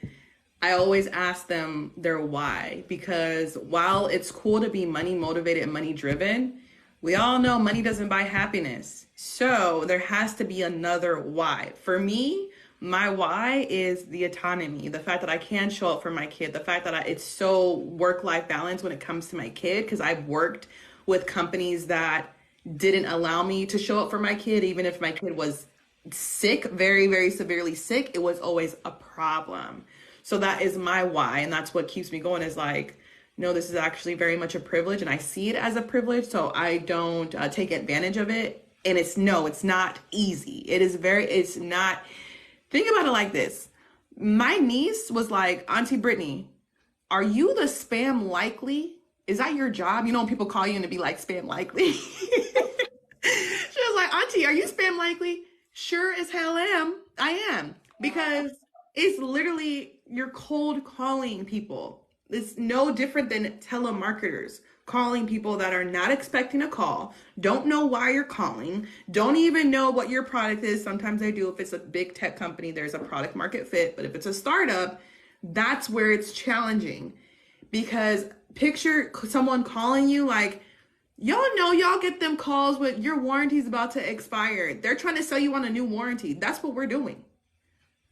I always ask them their why, because while it's cool to be money motivated and money driven, we all know money doesn't buy happiness. So there has to be another why. For me, my why is the autonomy, the fact that I can show up for my kid, the fact that it's so work-life balance when it comes to my kid, because I've worked with companies that didn't allow me to show up for my kid, even if my kid was sick, very, very severely sick, it was always a problem. So that is my why. And that's what keeps me going is like, no, this is actually very much a privilege. And I see it as a privilege. So I don't take advantage of it. And it's not easy. It's not, think about it like this. My niece was like, Auntie Brittany, are you the spam likely? Is that your job? When people call you and to be like spam likely. She was like, Auntie, are you spam likely? Sure as hell I am. Because it's literally, you're cold calling people. It's no different than telemarketers calling people that are not expecting a call, don't know why you're calling, don't even know what your product is. Sometimes they do. If it's a big tech company, there's a product market fit. But if it's a startup, that's where it's challenging. Because picture someone calling you like, y'all get them calls with your warranty's about to expire. They're trying to sell you on a new warranty. That's what we're doing.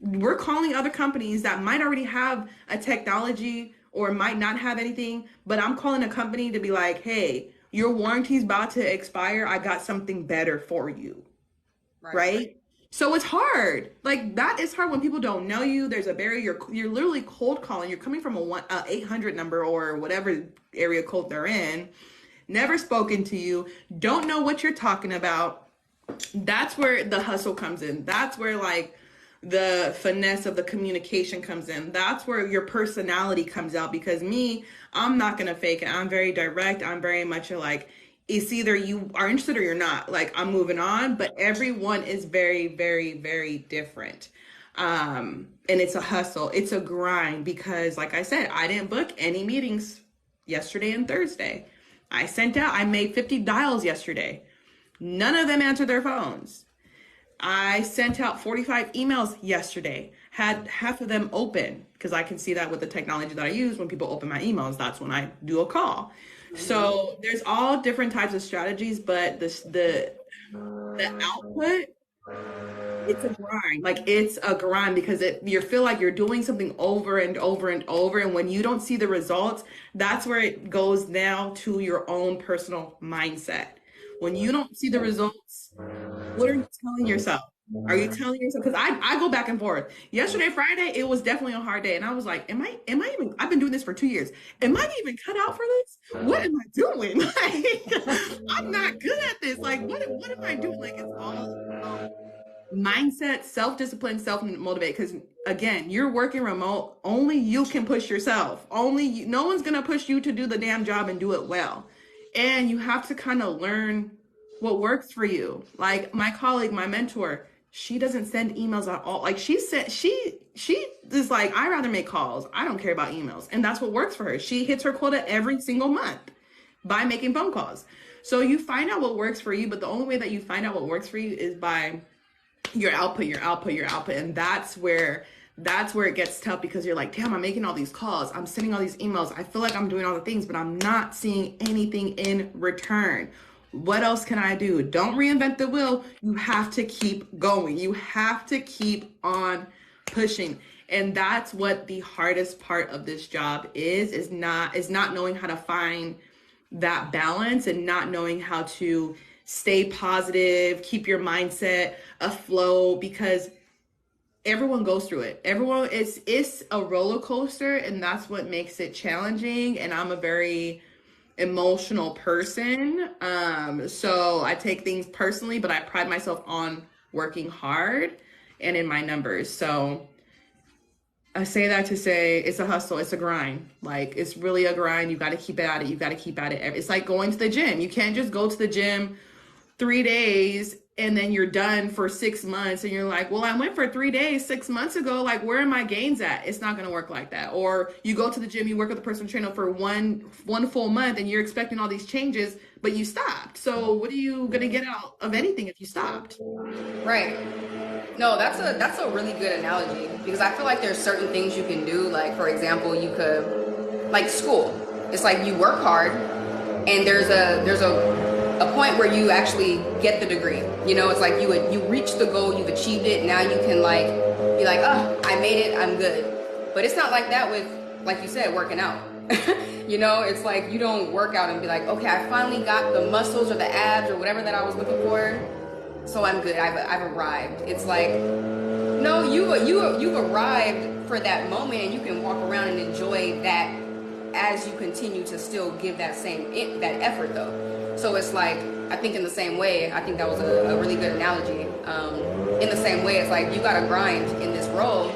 We're calling other companies that might already have a technology or might not have anything, but I'm calling a company to be like, hey, your warranty's about to expire. I got something better for you. Right? So it's hard. Like that is hard when people don't know you. There's a barrier. You're literally cold calling. You're coming from a 800 number or whatever area code they're in. Never spoken to you. Don't know what you're talking about. That's where the hustle comes in. That's where like the finesse of the communication comes in. That's where your personality comes out because me, I'm not going to fake it. I'm very direct. I'm very much like, it's either you are interested or you're not. Like I'm moving on, but everyone is very, very, very different. And it's a hustle. It's a grind because like I said, I didn't book any meetings yesterday and Thursday. I made 50 dials yesterday. None of them answered their phones. I sent out 45 emails yesterday, had half of them open because I can see that with the technology that I use. When people open my emails, that's when I do a call. So there's all different types of strategies, but the output, it's a grind. Like it's a grind because you feel like you're doing something over and over and over. And when you don't see the results, that's where it goes now to your own personal mindset. When you don't see the results, what are you telling yourself? Are you telling yourself? Because I go back and forth. Yesterday, Friday, it was definitely a hard day. And I was like, am I even, I've been doing this for 2 years. Am I even cut out for this? What am I doing? Like, I'm not good at this. Like, what am I doing? Like, it's all about mindset, self-discipline, self-motivate. Because again, you're working remote. Only you can push yourself. Only you, no one's gonna push you to do the damn job and do it well. And you have to kind of learn what works for you. Like my colleague, my mentor, she doesn't send emails at all. Like she said, she is like, I rather make calls. I don't care about emails, and that's what works for her. She hits her quota every single month by making phone calls. So you find out what works for you, but the only way that you find out what works for you is by your output, and that's where it gets tough because you're like, damn, I'm making all these calls, I'm sending all these emails, I feel like I'm doing all the things, but I'm not seeing anything in return. What else can I do? Don't reinvent the wheel. You have to keep going. You have to keep on pushing. And that's what the hardest part of this job is not knowing how to find that balance and not knowing how to stay positive, keep your mindset afloat, because everyone goes through it. Everyone, it's a roller coaster, and that's what makes it challenging. And I'm a very emotional person. So I take things personally, but I pride myself on working hard and in my numbers. So I say that to say it's a hustle, it's a grind. Like it's really a grind. You got to keep at it. You got to keep at it. It's like going to the gym. You can't just go to the gym 3 days and then you're done for 6 months and you're like, well, I went for 3 days 6 months ago, like where are my gains at? It's not going to work like that. Or you go to the gym, you work with a personal trainer for one full month and you're expecting all these changes, but you stopped. So what are you going to get out of anything if you stopped? Right. No, that's a really good analogy because I feel like there's certain things you can do. Like for example, you could like school. It's like you work hard and there's a point where you actually get the degree. You know, it's like you reach the goal, you've achieved it. Now you can like be like, oh, I made it, I'm good. But it's not like that with, like you said, working out. You know, it's like you don't work out and be like, okay, I finally got the muscles or the abs or whatever that I was looking for, so I'm good. I've arrived. It's like, no, you've arrived for that moment, and you can walk around and enjoy that as you continue to still give that that effort though. So it's like, I think in the same way, I think that was a really good analogy. In the same way, it's like you gotta grind in this role,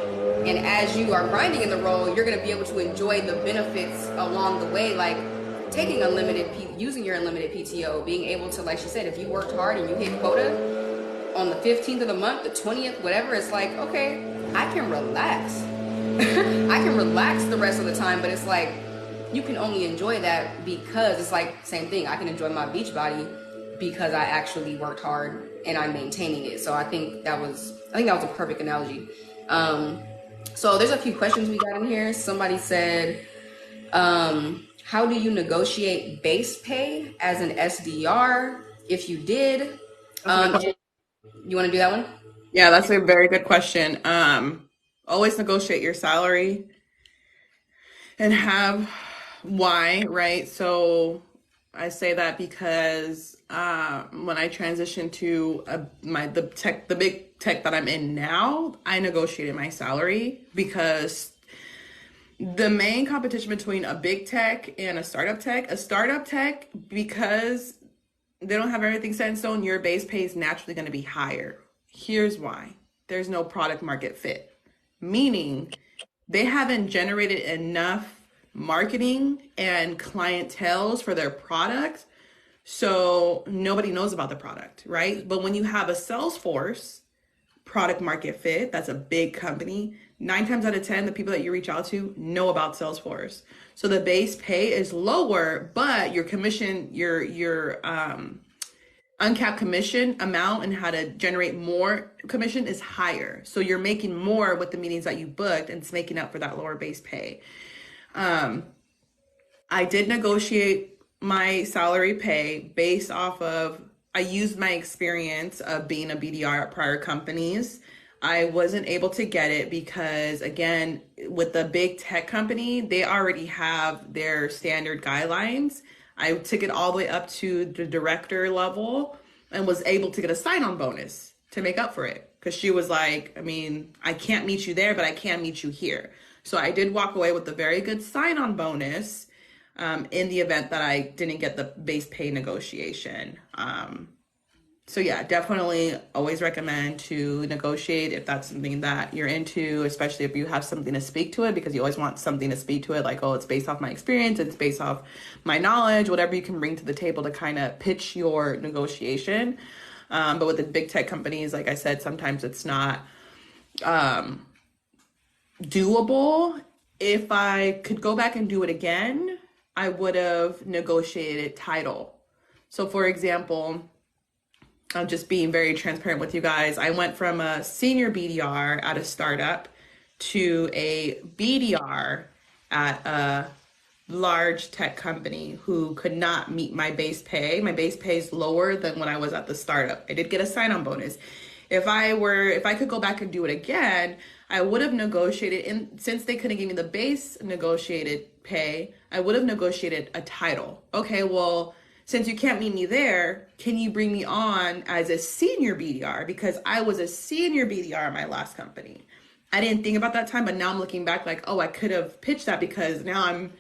and as you are grinding in the role, you're gonna be able to enjoy the benefits along the way, like taking using your unlimited PTO, being able to, like she said, if you worked hard and you hit quota on the 15th of the month, the 20th, whatever, it's like, okay, I can relax. I can relax the rest of the time, but it's like, you can only enjoy that because it's like, same thing, I can enjoy my beach body because I actually worked hard and I'm maintaining it. So I think that was a perfect analogy. So there's a few questions we got in here. Somebody said, how do you negotiate base pay as an SDR? If you did, you want to do that one? Yeah, that's a very good question. Always negotiate your salary and have why, right? So I say that because when I transitioned to the big big tech that I'm in now, I negotiated my salary because the main competition between a big tech and a startup tech, because they don't have everything set in stone, your base pay is naturally going to be higher. Here's why. There's no product market fit, meaning they haven't generated enough marketing and clienteles for their product, so nobody knows about the product, right? But when you have a Salesforce product market fit, that's a big company, 9 times out of 10, the people that you reach out to know about Salesforce. So the base pay is lower, but your commission, your uncapped commission amount and how to generate more commission is higher. So you're making more with the meetings that you booked, and it's making up for that lower base pay. I did negotiate my salary pay based off of, I used my experience of being a BDR at prior companies. I wasn't able to get it because, again, with the big tech company, they already have their standard guidelines. I took it all the way up to the director level and was able to get a sign-on bonus to make up for it. Because she was like, I mean, I can't meet you there, but I can meet you here. So I did walk away with a very good sign-on bonus in the event that I didn't get the base pay negotiation. So yeah, definitely always recommend to negotiate if that's something that you're into, especially if you have something to speak to it, because you always want something to speak to it, like, oh, it's based off my experience, it's based off my knowledge, whatever you can bring to the table to kind of pitch your negotiation. But with the big tech companies, like I said, sometimes it's not doable. If I could go back and do it again, I would have negotiated title. So for example, I'm just being very transparent with you guys. I went from a senior BDR at a startup to a BDR at a large tech company who could not meet my base pay. My base pay is lower than when I was at the startup. I did get a sign-on bonus. If I could go back and do it again, I would have negotiated, and since they couldn't give me the base negotiated pay, I would have negotiated a title. Okay, well, since you can't meet me there, can you bring me on as a senior BDR? Because I was a senior BDR at my last company. I didn't think about that time, but now I'm looking back like, oh, I could have pitched that, because now I'm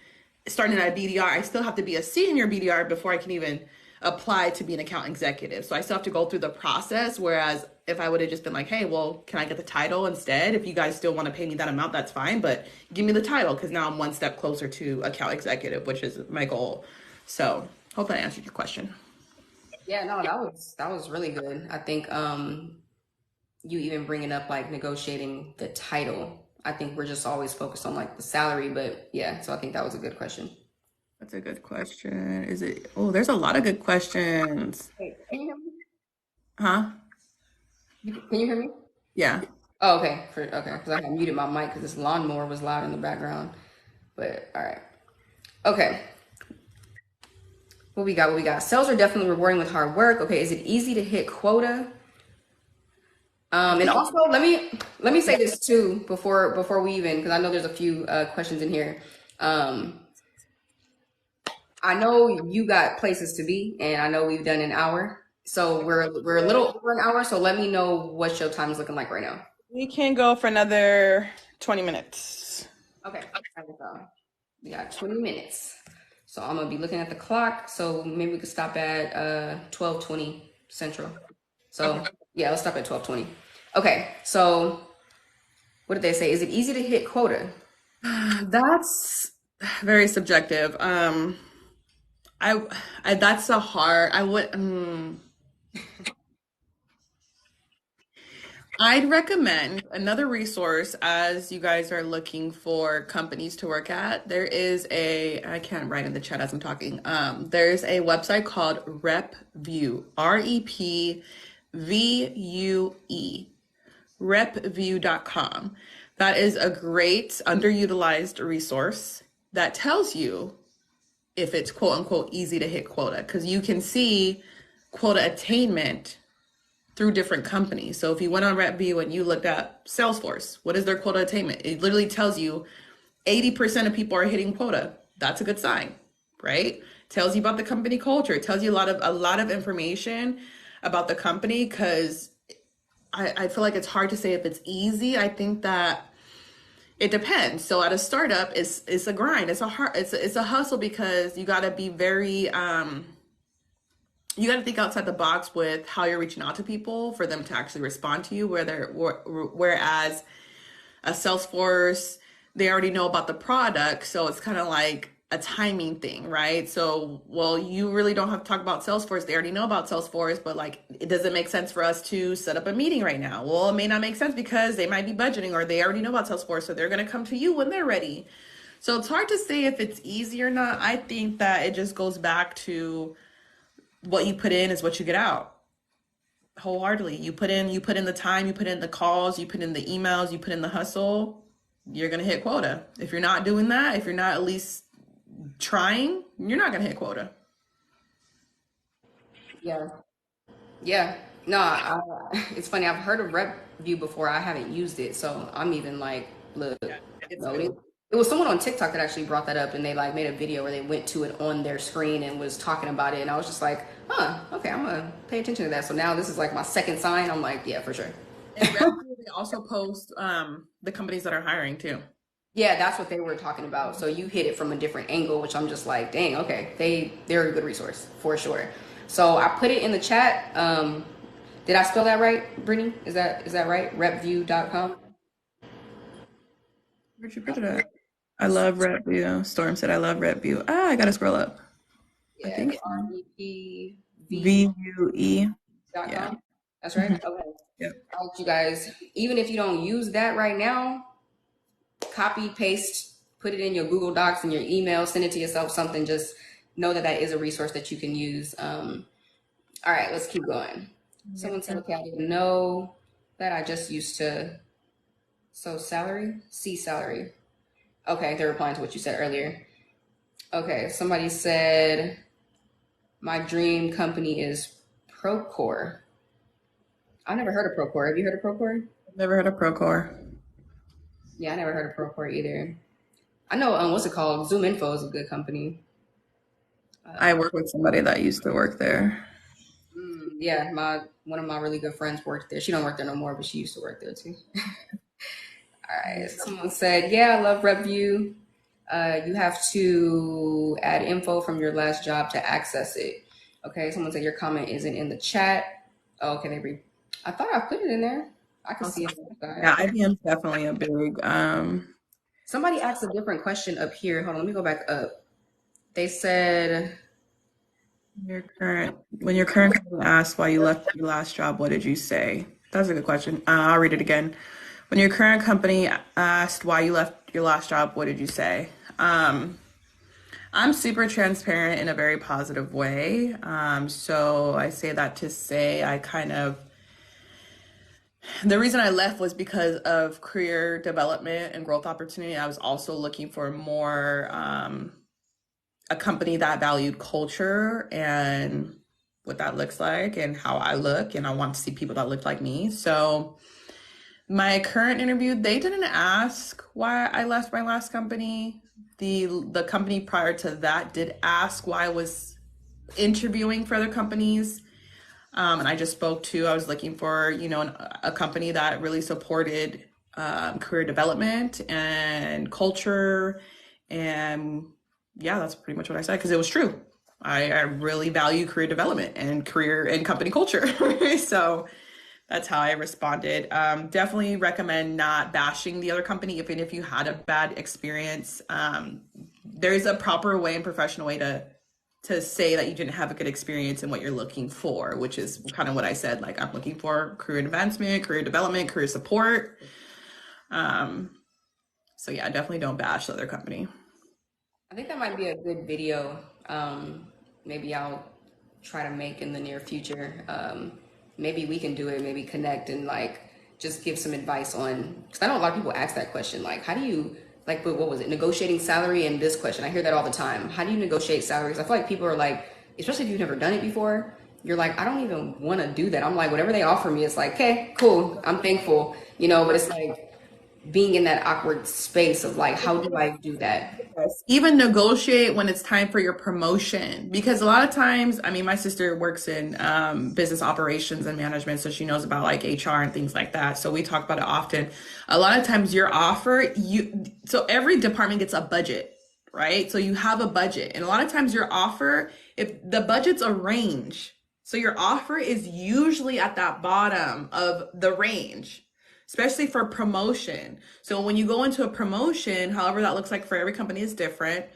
starting at a BDR. I still have to be a senior BDR before I can even apply to be an account executive. So I still have to go through the process. Whereas if I would have just been like, hey, well, can I get the title instead? If you guys still want to pay me that amount, that's fine. But give me the title, because now I'm one step closer to account executive, which is my goal. So hope that answered your question. Yeah, no, that was really good. I think you even bringing up like negotiating the title. I think we're just always focused on like the salary, but yeah, so I think that was a good question. That's a good question. Is it? Oh, there's a lot of good questions. Hey, can you hear me? Huh? Can you hear me? Yeah. Oh, okay. Okay, because I had muted my mic because this lawnmower was loud in the background. But all right. Okay. What we got? What we got? Sales are definitely rewarding with hard work. Okay, is it easy to hit quota? And also, let me say this too before we even, because I know there's a few questions in here. I know you got places to be, and I know we've done an hour, so we're a little over an hour. So let me know what your time is looking like right now. We can go for another 20 minutes. Okay, we got 20 minutes. So I'm gonna be looking at the clock. So maybe we could stop at 12:20 Central. So Okay. yeah, let's stop at 12:20. Okay, so what did they say? Is it easy to hit quota? That's very subjective. I that's a hard. I'd recommend another resource as you guys are looking for companies to work at. I can't write in the chat as I'm talking. There's a website called RepVue, RepVue, repvue.com. That is a great underutilized resource that tells you if it's quote unquote easy to hit quota, because you can see quota attainment through different companies. So if you went on RepVue and you looked at Salesforce, what is their quota attainment? It literally tells you 80% of people are hitting quota. That's a good sign, right? Tells you about the company culture. It tells you a lot of information about the company, because I feel like it's hard to say if it's easy. I think that it depends. So at a startup, it's a grind. It's a hard. It's a hustle because you got to be very you got to think outside the box with how you're reaching out to people for them to actually respond to you. Whereas a Salesforce, they already know about the product, so it's kind of like a timing thing, right? So, well, you really don't have to talk about Salesforce. They already know about Salesforce, but like, it doesn't make sense for us to set up a meeting right now. Well, it may not make sense because they might be budgeting or they already know about Salesforce, so they're going to come to you when they're ready. So it's hard to say if it's easy or not. I think that it just goes back to what you put in is what you get out wholeheartedly. You put in the time, you put in the calls, you put in the emails, you put in the hustle, you're going to hit quota. If you're not doing that, if you're not at least trying, you're not going to hit quota. Yeah. Yeah. No, it's funny. I've heard of RepView before. I haven't used it, so I'm even like, look, Yeah, it's no, good. it was someone on TikTok that actually brought that up, and they like made a video where they went to it on their screen and was talking about it, and I was just like, huh, okay, I'm gonna pay attention to that. So now this is like my second sign. I'm like, yeah, for sure. And Revenue, they also post the companies that are hiring too. Yeah, that's what they were talking about. So you hit it from a different angle, which I'm just like, dang, okay, they're a good resource for sure. So I put it in the chat. Did I spell that right, Brittany? Is that right? Repview.com. Where'd you put it at? I love Revenue. Storm said, I love Revenue. Ah, I gotta scroll up. I Yeah, think REPV.com. VUE. Yeah. That's right. Mhm. Okay. Yep. All right, you guys. Even if you don't use that right now, copy, paste, put it in your Google Docs and your email, send it to yourself, something. Just know that that is a resource that you can use. All right, let's keep going. Someone said, okay, I didn't know that. I just used to. So salary? See salary. Okay, they're replying to what you said earlier. Okay, somebody said, my dream company is Procore. I never heard of Procore. Have you heard of Procore? Never heard of Procore. Yeah, I never heard of Procore either. I know, what's it called? Zoom Info is a good company. I Uh, work with somebody that used to work there. yeah, my one of my really good friends worked there. She don't work there no more, but she used to work there too. All right. Someone said, yeah, I love RepView. You have to add info from your last job to access it. Okay. Someone said your comment isn't in the chat. Oh, okay. I thought I put it in there. I can see Awesome. it on the side. Yeah, IBM is definitely a big Somebody asked a different question up here. Hold on. Let me go back up. They said, when your current company asked why you left your last job, what did you say? That's a good question. I'll read it again. When your current company asked why you left your last job, what did you say? I'm super transparent in a very positive way. So I say that to say the reason I left was because of career development and growth opportunity. I was also looking for more, a company that valued culture and what that looks like and how I look. And I want to see people that look like me. So my current interview, they didn't ask why I left my last company. The company prior to that did ask why I was interviewing for other companies. And I just spoke to, I was looking for, a company that really supported career development and culture. And yeah, that's pretty much what I said because it was true. I really value career development and career and company culture. So that's how I responded. Definitely recommend not bashing the other company, even if you had a bad experience. There's a proper way and professional way to say that you didn't have a good experience in what you're looking for, which is kind of what I said. Like I'm looking for career advancement, career development, career support. So yeah, definitely don't bash the other company. I think that might be a good video. Maybe I'll try to make in the near future. Maybe we can do it, maybe connect and like just give some advice on, because I know a lot of people ask that question, like, how do you, like, what was it, negotiating salary and this question? I hear that all the time. How do you negotiate salaries? I feel like people are like, especially if you've never done it before, you're like, I don't even want to do that. I'm like, whatever they offer me, it's like, okay, cool, I'm thankful, but it's like, being in that awkward space of like, how do I do that? Yes. Even negotiate when it's time for your promotion. Because a lot of times, I mean, my sister works in business operations and management, so she knows about like HR and things like that. So we talk about it often. A lot of times your offer, so every department gets a budget, right? So you have a budget. And a lot of times your offer, if the budget's a range, so your offer is usually at that bottom of the range, especially for promotion. So when you go into a promotion, however that looks like for every company is different.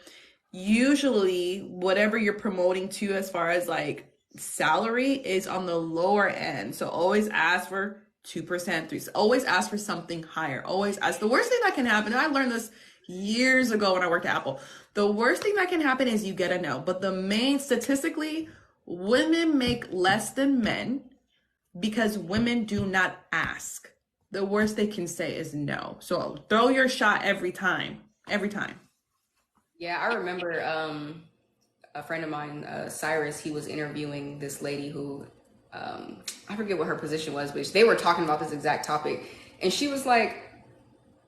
Usually, whatever you're promoting to as far as like salary is on the lower end. So always ask for 2%, 3. Always ask for something higher. Always ask. The worst thing that can happen, and I learned this years ago when I worked at Apple. The worst thing that can happen is you get a no. But the main, statistically, women make less than men because women do not ask. The worst they can say is no. So throw your shot every time. Every time. Yeah, I remember a friend of mine, Cyrus, he was interviewing this lady who, I forget what her position was, but they were talking about this exact topic. And she was like,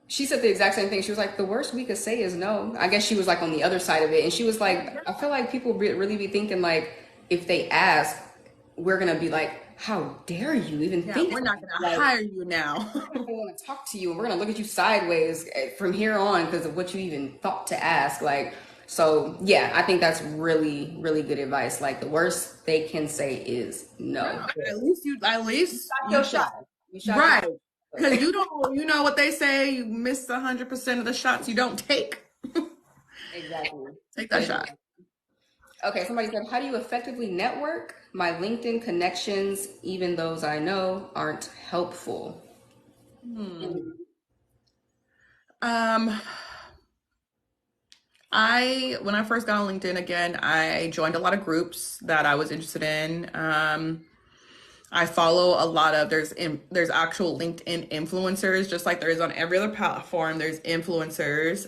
she said the exact same thing. She was like, the worst we could say is no. I guess she was like on the other side of it. And she was like, I feel like people really be thinking like, if they ask, we're going to be like, how dare you even think we're not going to like, hire you now. I want to talk to you and we're going to look at you sideways from here on because of what you even thought to ask. Like, so yeah, I think that's really, really good advice. Like the worst they can say is no. At least you shot your shot. You shot right. Because you know what they say, you miss 100% of the shots you don't take. Exactly. Take that shot. Okay, somebody said, how do you effectively network? My LinkedIn connections, even those I know, aren't helpful. When I first got on LinkedIn again, I joined a lot of groups that I was interested in. I follow a lot of there's actual LinkedIn influencers, just like there is on every other platform. There's influencers.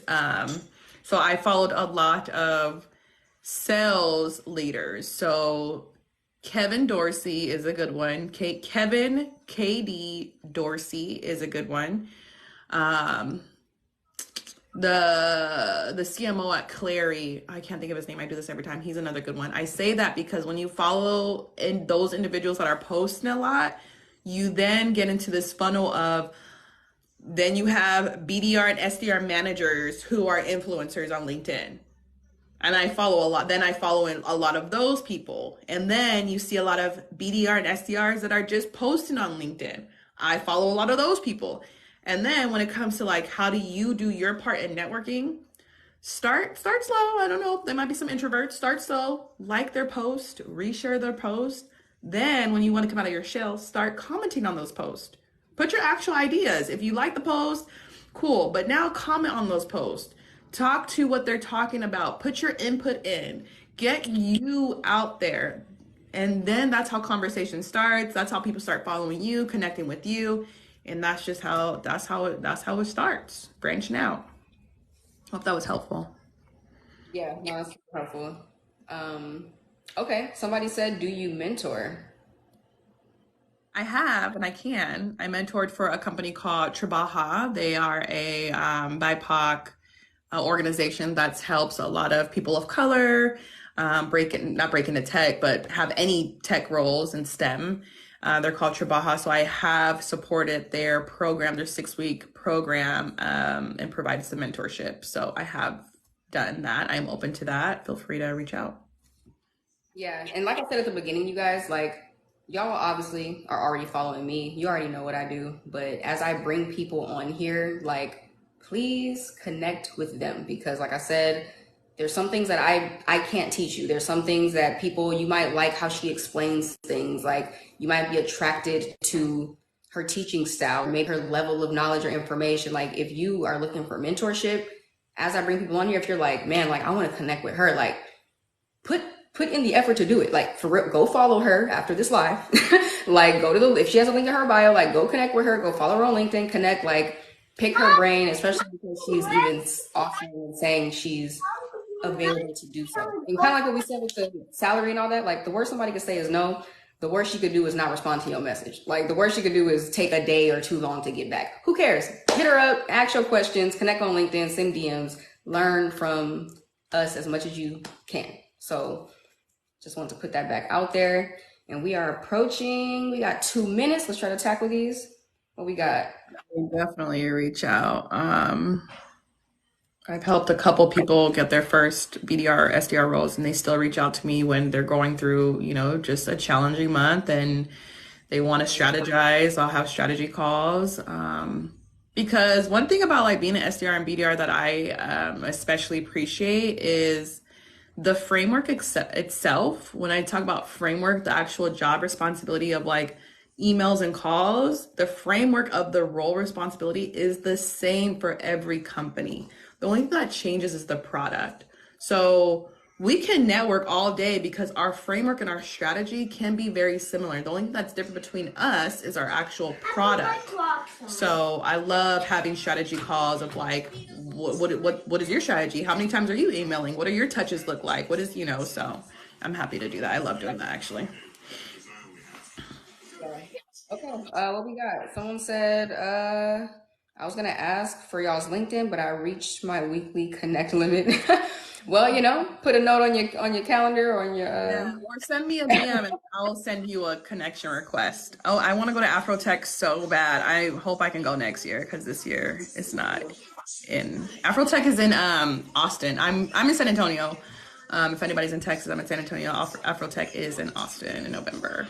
So I followed a lot of sales leaders. So Kevin Dorsey is a good one. Kevin KD Dorsey is a good one. The CMO at Clary, I can't think of his name. I do this every time. He's another good one. I say that because when you follow in those individuals that are posting a lot, you then get into this funnel of then you have BDR and SDR managers who are influencers on LinkedIn. And I follow a lot. Then I follow in a lot of those people. And then you see a lot of BDR and SDRs that are just posting on LinkedIn. I follow a lot of those people. And then when it comes to like, how do you do your part in networking? Start slow. I don't know. There might be some introverts. Start slow. Like their post. Reshare their post. Then when you want to come out of your shell, start commenting on those posts. Put your actual ideas. If you like the post, cool. But now comment on those posts. Talk to what they're talking about. Put your input in. Get you out there. And then that's how conversation starts. That's how people start following you, connecting with you. And that's just how it starts, branching out. Hope that was helpful. Yeah, no, that's helpful. Okay, somebody said, do you mentor? I have, and I can. I mentored for a company called Trabaja. They are a BIPOC organization that helps a lot of people of color not break into tech, but have any tech roles in STEM. They're called Trabaja. So I have supported their program, their 6-week program, and provided some mentorship. So I have done that. I'm open to that. Feel free to reach out. Yeah, and like I said at the beginning, you guys, like, y'all obviously are already following me. You already know what I do. But as I bring people on here, like, please connect with them because, like I said, there's some things that I can't teach you. There's some things that people, you might like how she explains things. Like you might be attracted to her teaching style, maybe her level of knowledge or information. Like if you are looking for mentorship, as I bring people on here, if you're like, man, like I want to connect with her, like put in the effort to do it. Like for real, go follow her after this live. Like go to if she has a link in her bio, like go connect with her, go follow her on LinkedIn, connect, like pick her brain, especially because she's even often saying she's available to do so. And kind of like what we said with the salary and all that, like the worst somebody could say is no. The worst she could do is not respond to your message. Like the worst she could do is take a day or too long to get back. Who cares? Hit her up, ask your questions, connect on LinkedIn, send DMs, learn from us as much as you can. So just want to put that back out there. And we are approaching, we got 2 minutes. Let's try to tackle these. What we got? Definitely reach out. I've helped a couple people get their first BDR or SDR roles, and they still reach out to me when they're going through, just a challenging month and they want to strategize. I'll have strategy calls. Because one thing about like being an SDR and BDR that I especially appreciate is the framework itself. When I talk about framework, the actual job responsibility of like emails and calls, the framework of the role responsibility is the same for every company. The only thing that changes is the product. So we can network all day because our framework and our strategy can be very similar. The only thing that's different between us is our actual product. So I love having strategy calls of like, what is your strategy? How many times are you emailing? What do your touches look like? What is, so I'm happy to do that. I love doing that actually. Okay, what we got? Someone said, I was gonna ask for y'all's LinkedIn, but I reached my weekly connect limit. Well, put a note on your calendar or on your. Yeah, or send me a DM and I'll send you a connection request. Oh, I want to go to Afrotech so bad. I hope I can go next year because this year it's not in. Afrotech is in Austin. I'm in San Antonio. If anybody's in Texas, I'm in San Antonio. Afrotech is in Austin in November.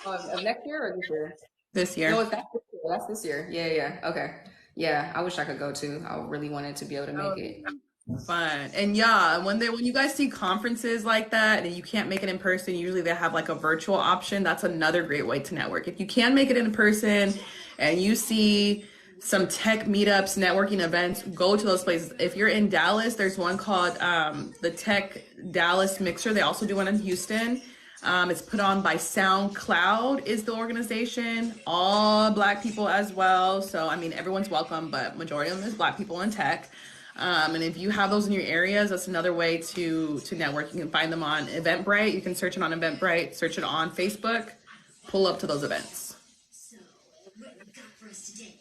Of next year or this year? This year. No, that's this year. That's this year. Yeah. Okay. Yeah, I wish I could go too. I really wanted to be able to make it. Fun. And yeah, when you guys see conferences like that and you can't make it in person, usually they have like a virtual option. That's another great way to network. If you can make it in person and you see some tech meetups, networking events, go to those places. If you're in Dallas, there's one called the Tech Dallas Mixer. They also do one in Houston. It's put on by SoundCloud is the organization, all Black people as well. So, I mean, everyone's welcome, but majority of them is Black people in tech. And if you have those in your areas, that's another way to network. You can find them on Eventbrite. You can search it on Eventbrite, search it on Facebook, pull up to those events.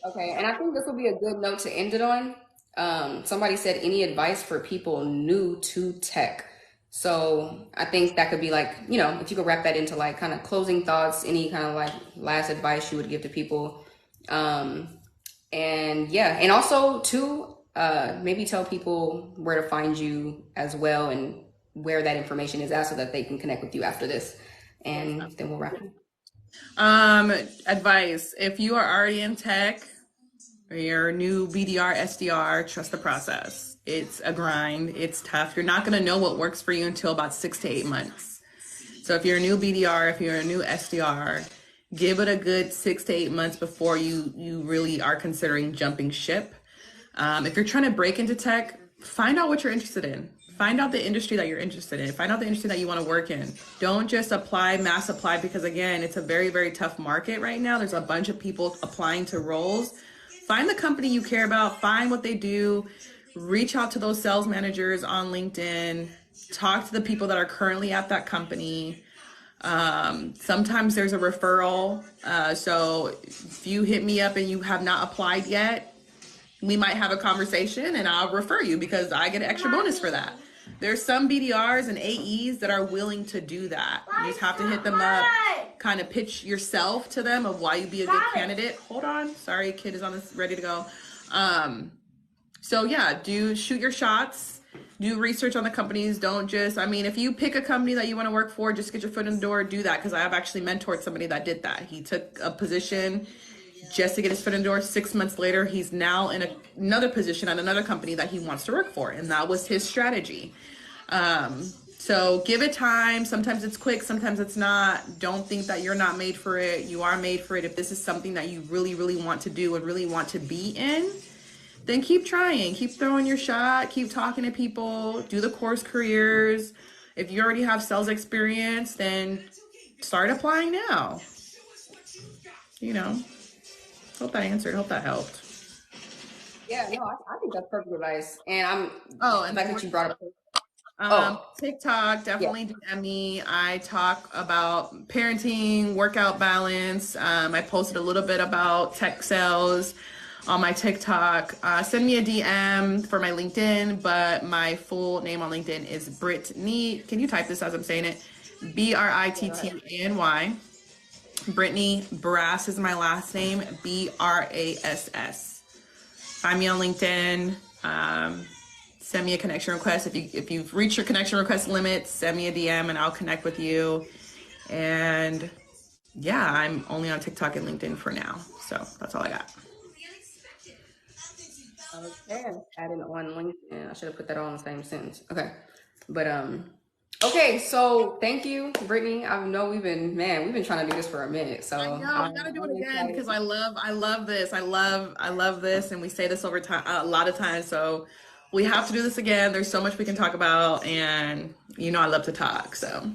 Okay, and I think this will be a good note to end it on. Somebody said, any advice for people new to tech? So I think that could be like, if you could wrap that into like kind of closing thoughts, any kind of like last advice you would give to people. And yeah, and also too, maybe tell people where to find you as well and where that information is at so that they can connect with you after this. And then we'll wrap it. Advice. If you are already in tech or you're a new BDR, SDR, trust the process. It's a grind. It's tough. You're not going to know what works for you until about 6 to 8 months. So if you're a new BDR, if you're a new SDR, give it a good 6 to 8 months before you really are considering jumping ship. If you're trying to break into tech, find out what you're interested in. Find out the industry that you're interested in. Find out the industry that you want to work in. Don't just mass apply, because again, it's a very, very tough market right now. There's a bunch of people applying to roles. Find the company you care about. Find what they do. Reach out to those sales managers on LinkedIn. Talk to the people that are currently at that company. Sometimes there's a referral. So if you hit me up and you have not applied yet, we might have a conversation and I'll refer you because I get an extra bonus for that. There's some BDRs and AEs that are willing to do that. You just have to hit them up, kind of pitch yourself to them of why you'd be a good candidate. Hold on. Sorry, kid is on this, ready to go. So yeah, shoot your shots. Do research on the companies. Don't just, if you pick a company that you want to work for, just get your foot in the door, do that. Because I have actually mentored somebody that did that. He took a position just to get his foot in the door. 6 months later, he's now in another position at another company that he wants to work for. And that was his strategy. So give it time. Sometimes it's quick, sometimes it's not. Don't think that you're not made for it. You are made for it. If this is something that you really, really want to do and really want to be in, then keep trying, keep throwing your shot, keep talking to people, do the course careers. If you already have sales experience, then start applying now. Hope that answered, hope that helped. Yeah, no, I think that's perfect advice. And and the fact that you brought up Oh, TikTok, yeah. definitely DM me. I talk about parenting, workout balance. I posted a little bit about tech sales on my TikTok. Send me a DM for my LinkedIn, but my full name on LinkedIn is Brittany. Can you type this as I'm saying it? Yeah, go ahead. Brittany. Brittany Brass is my last name, Brass. Find me on LinkedIn. Send me a connection request. If you've reached your connection request limit, send me a DM and I'll connect with you. And yeah, I'm only on TikTok and LinkedIn for now. So that's all I got. Okay, adding on LinkedIn. I should have put that all in the same sentence. Okay, but okay. So thank you, Brittany. I know we've been trying to do this for a minute. So I know we gotta do it I'm again excited. because I love this. I love this, and we say this over time a lot of times. So we have to do this again. There's so much we can talk about, and I love to talk. So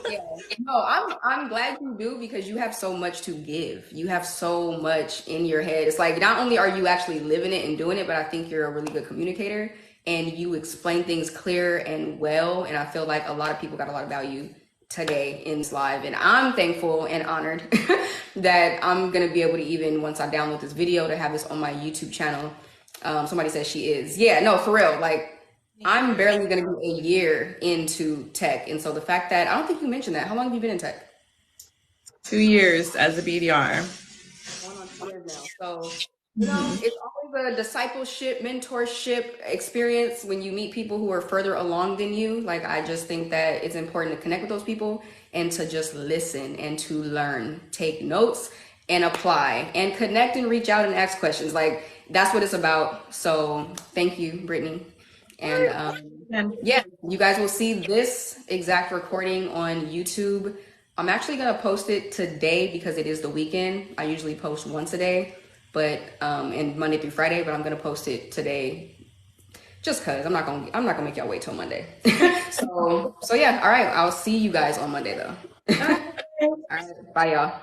Yeah. No, I'm glad you do because you have so much to give. You have so much in your head. It's like not only are you actually living it and doing it, but I think you're a really good communicator and you explain things clear and well. And I feel like a lot of people got a lot of value today in this live. And I'm thankful and honored that I'm gonna be able to even once I download this video to have this on my YouTube channel. Somebody says she is. Yeah, no, for real. Like I'm barely going to be a year into tech. And so the fact that I don't think you mentioned that. How long have you been in tech? 2 years as a BDR. Going on 2 years now. So, it's always a discipleship, mentorship experience when you meet people who are further along than you. Like, I just think that it's important to connect with those people and to just listen and to learn, take notes and apply and connect and reach out and ask questions. Like, that's what it's about. So, thank you, Brittany. And And yeah, you guys will see this exact recording on YouTube. I'm actually gonna post it today because it is the weekend. I usually post once a day, but and Monday through Friday, but I'm gonna post it today just cause I'm not gonna make y'all wait till Monday. So yeah, all right. I'll see you guys on Monday though. All right, bye y'all.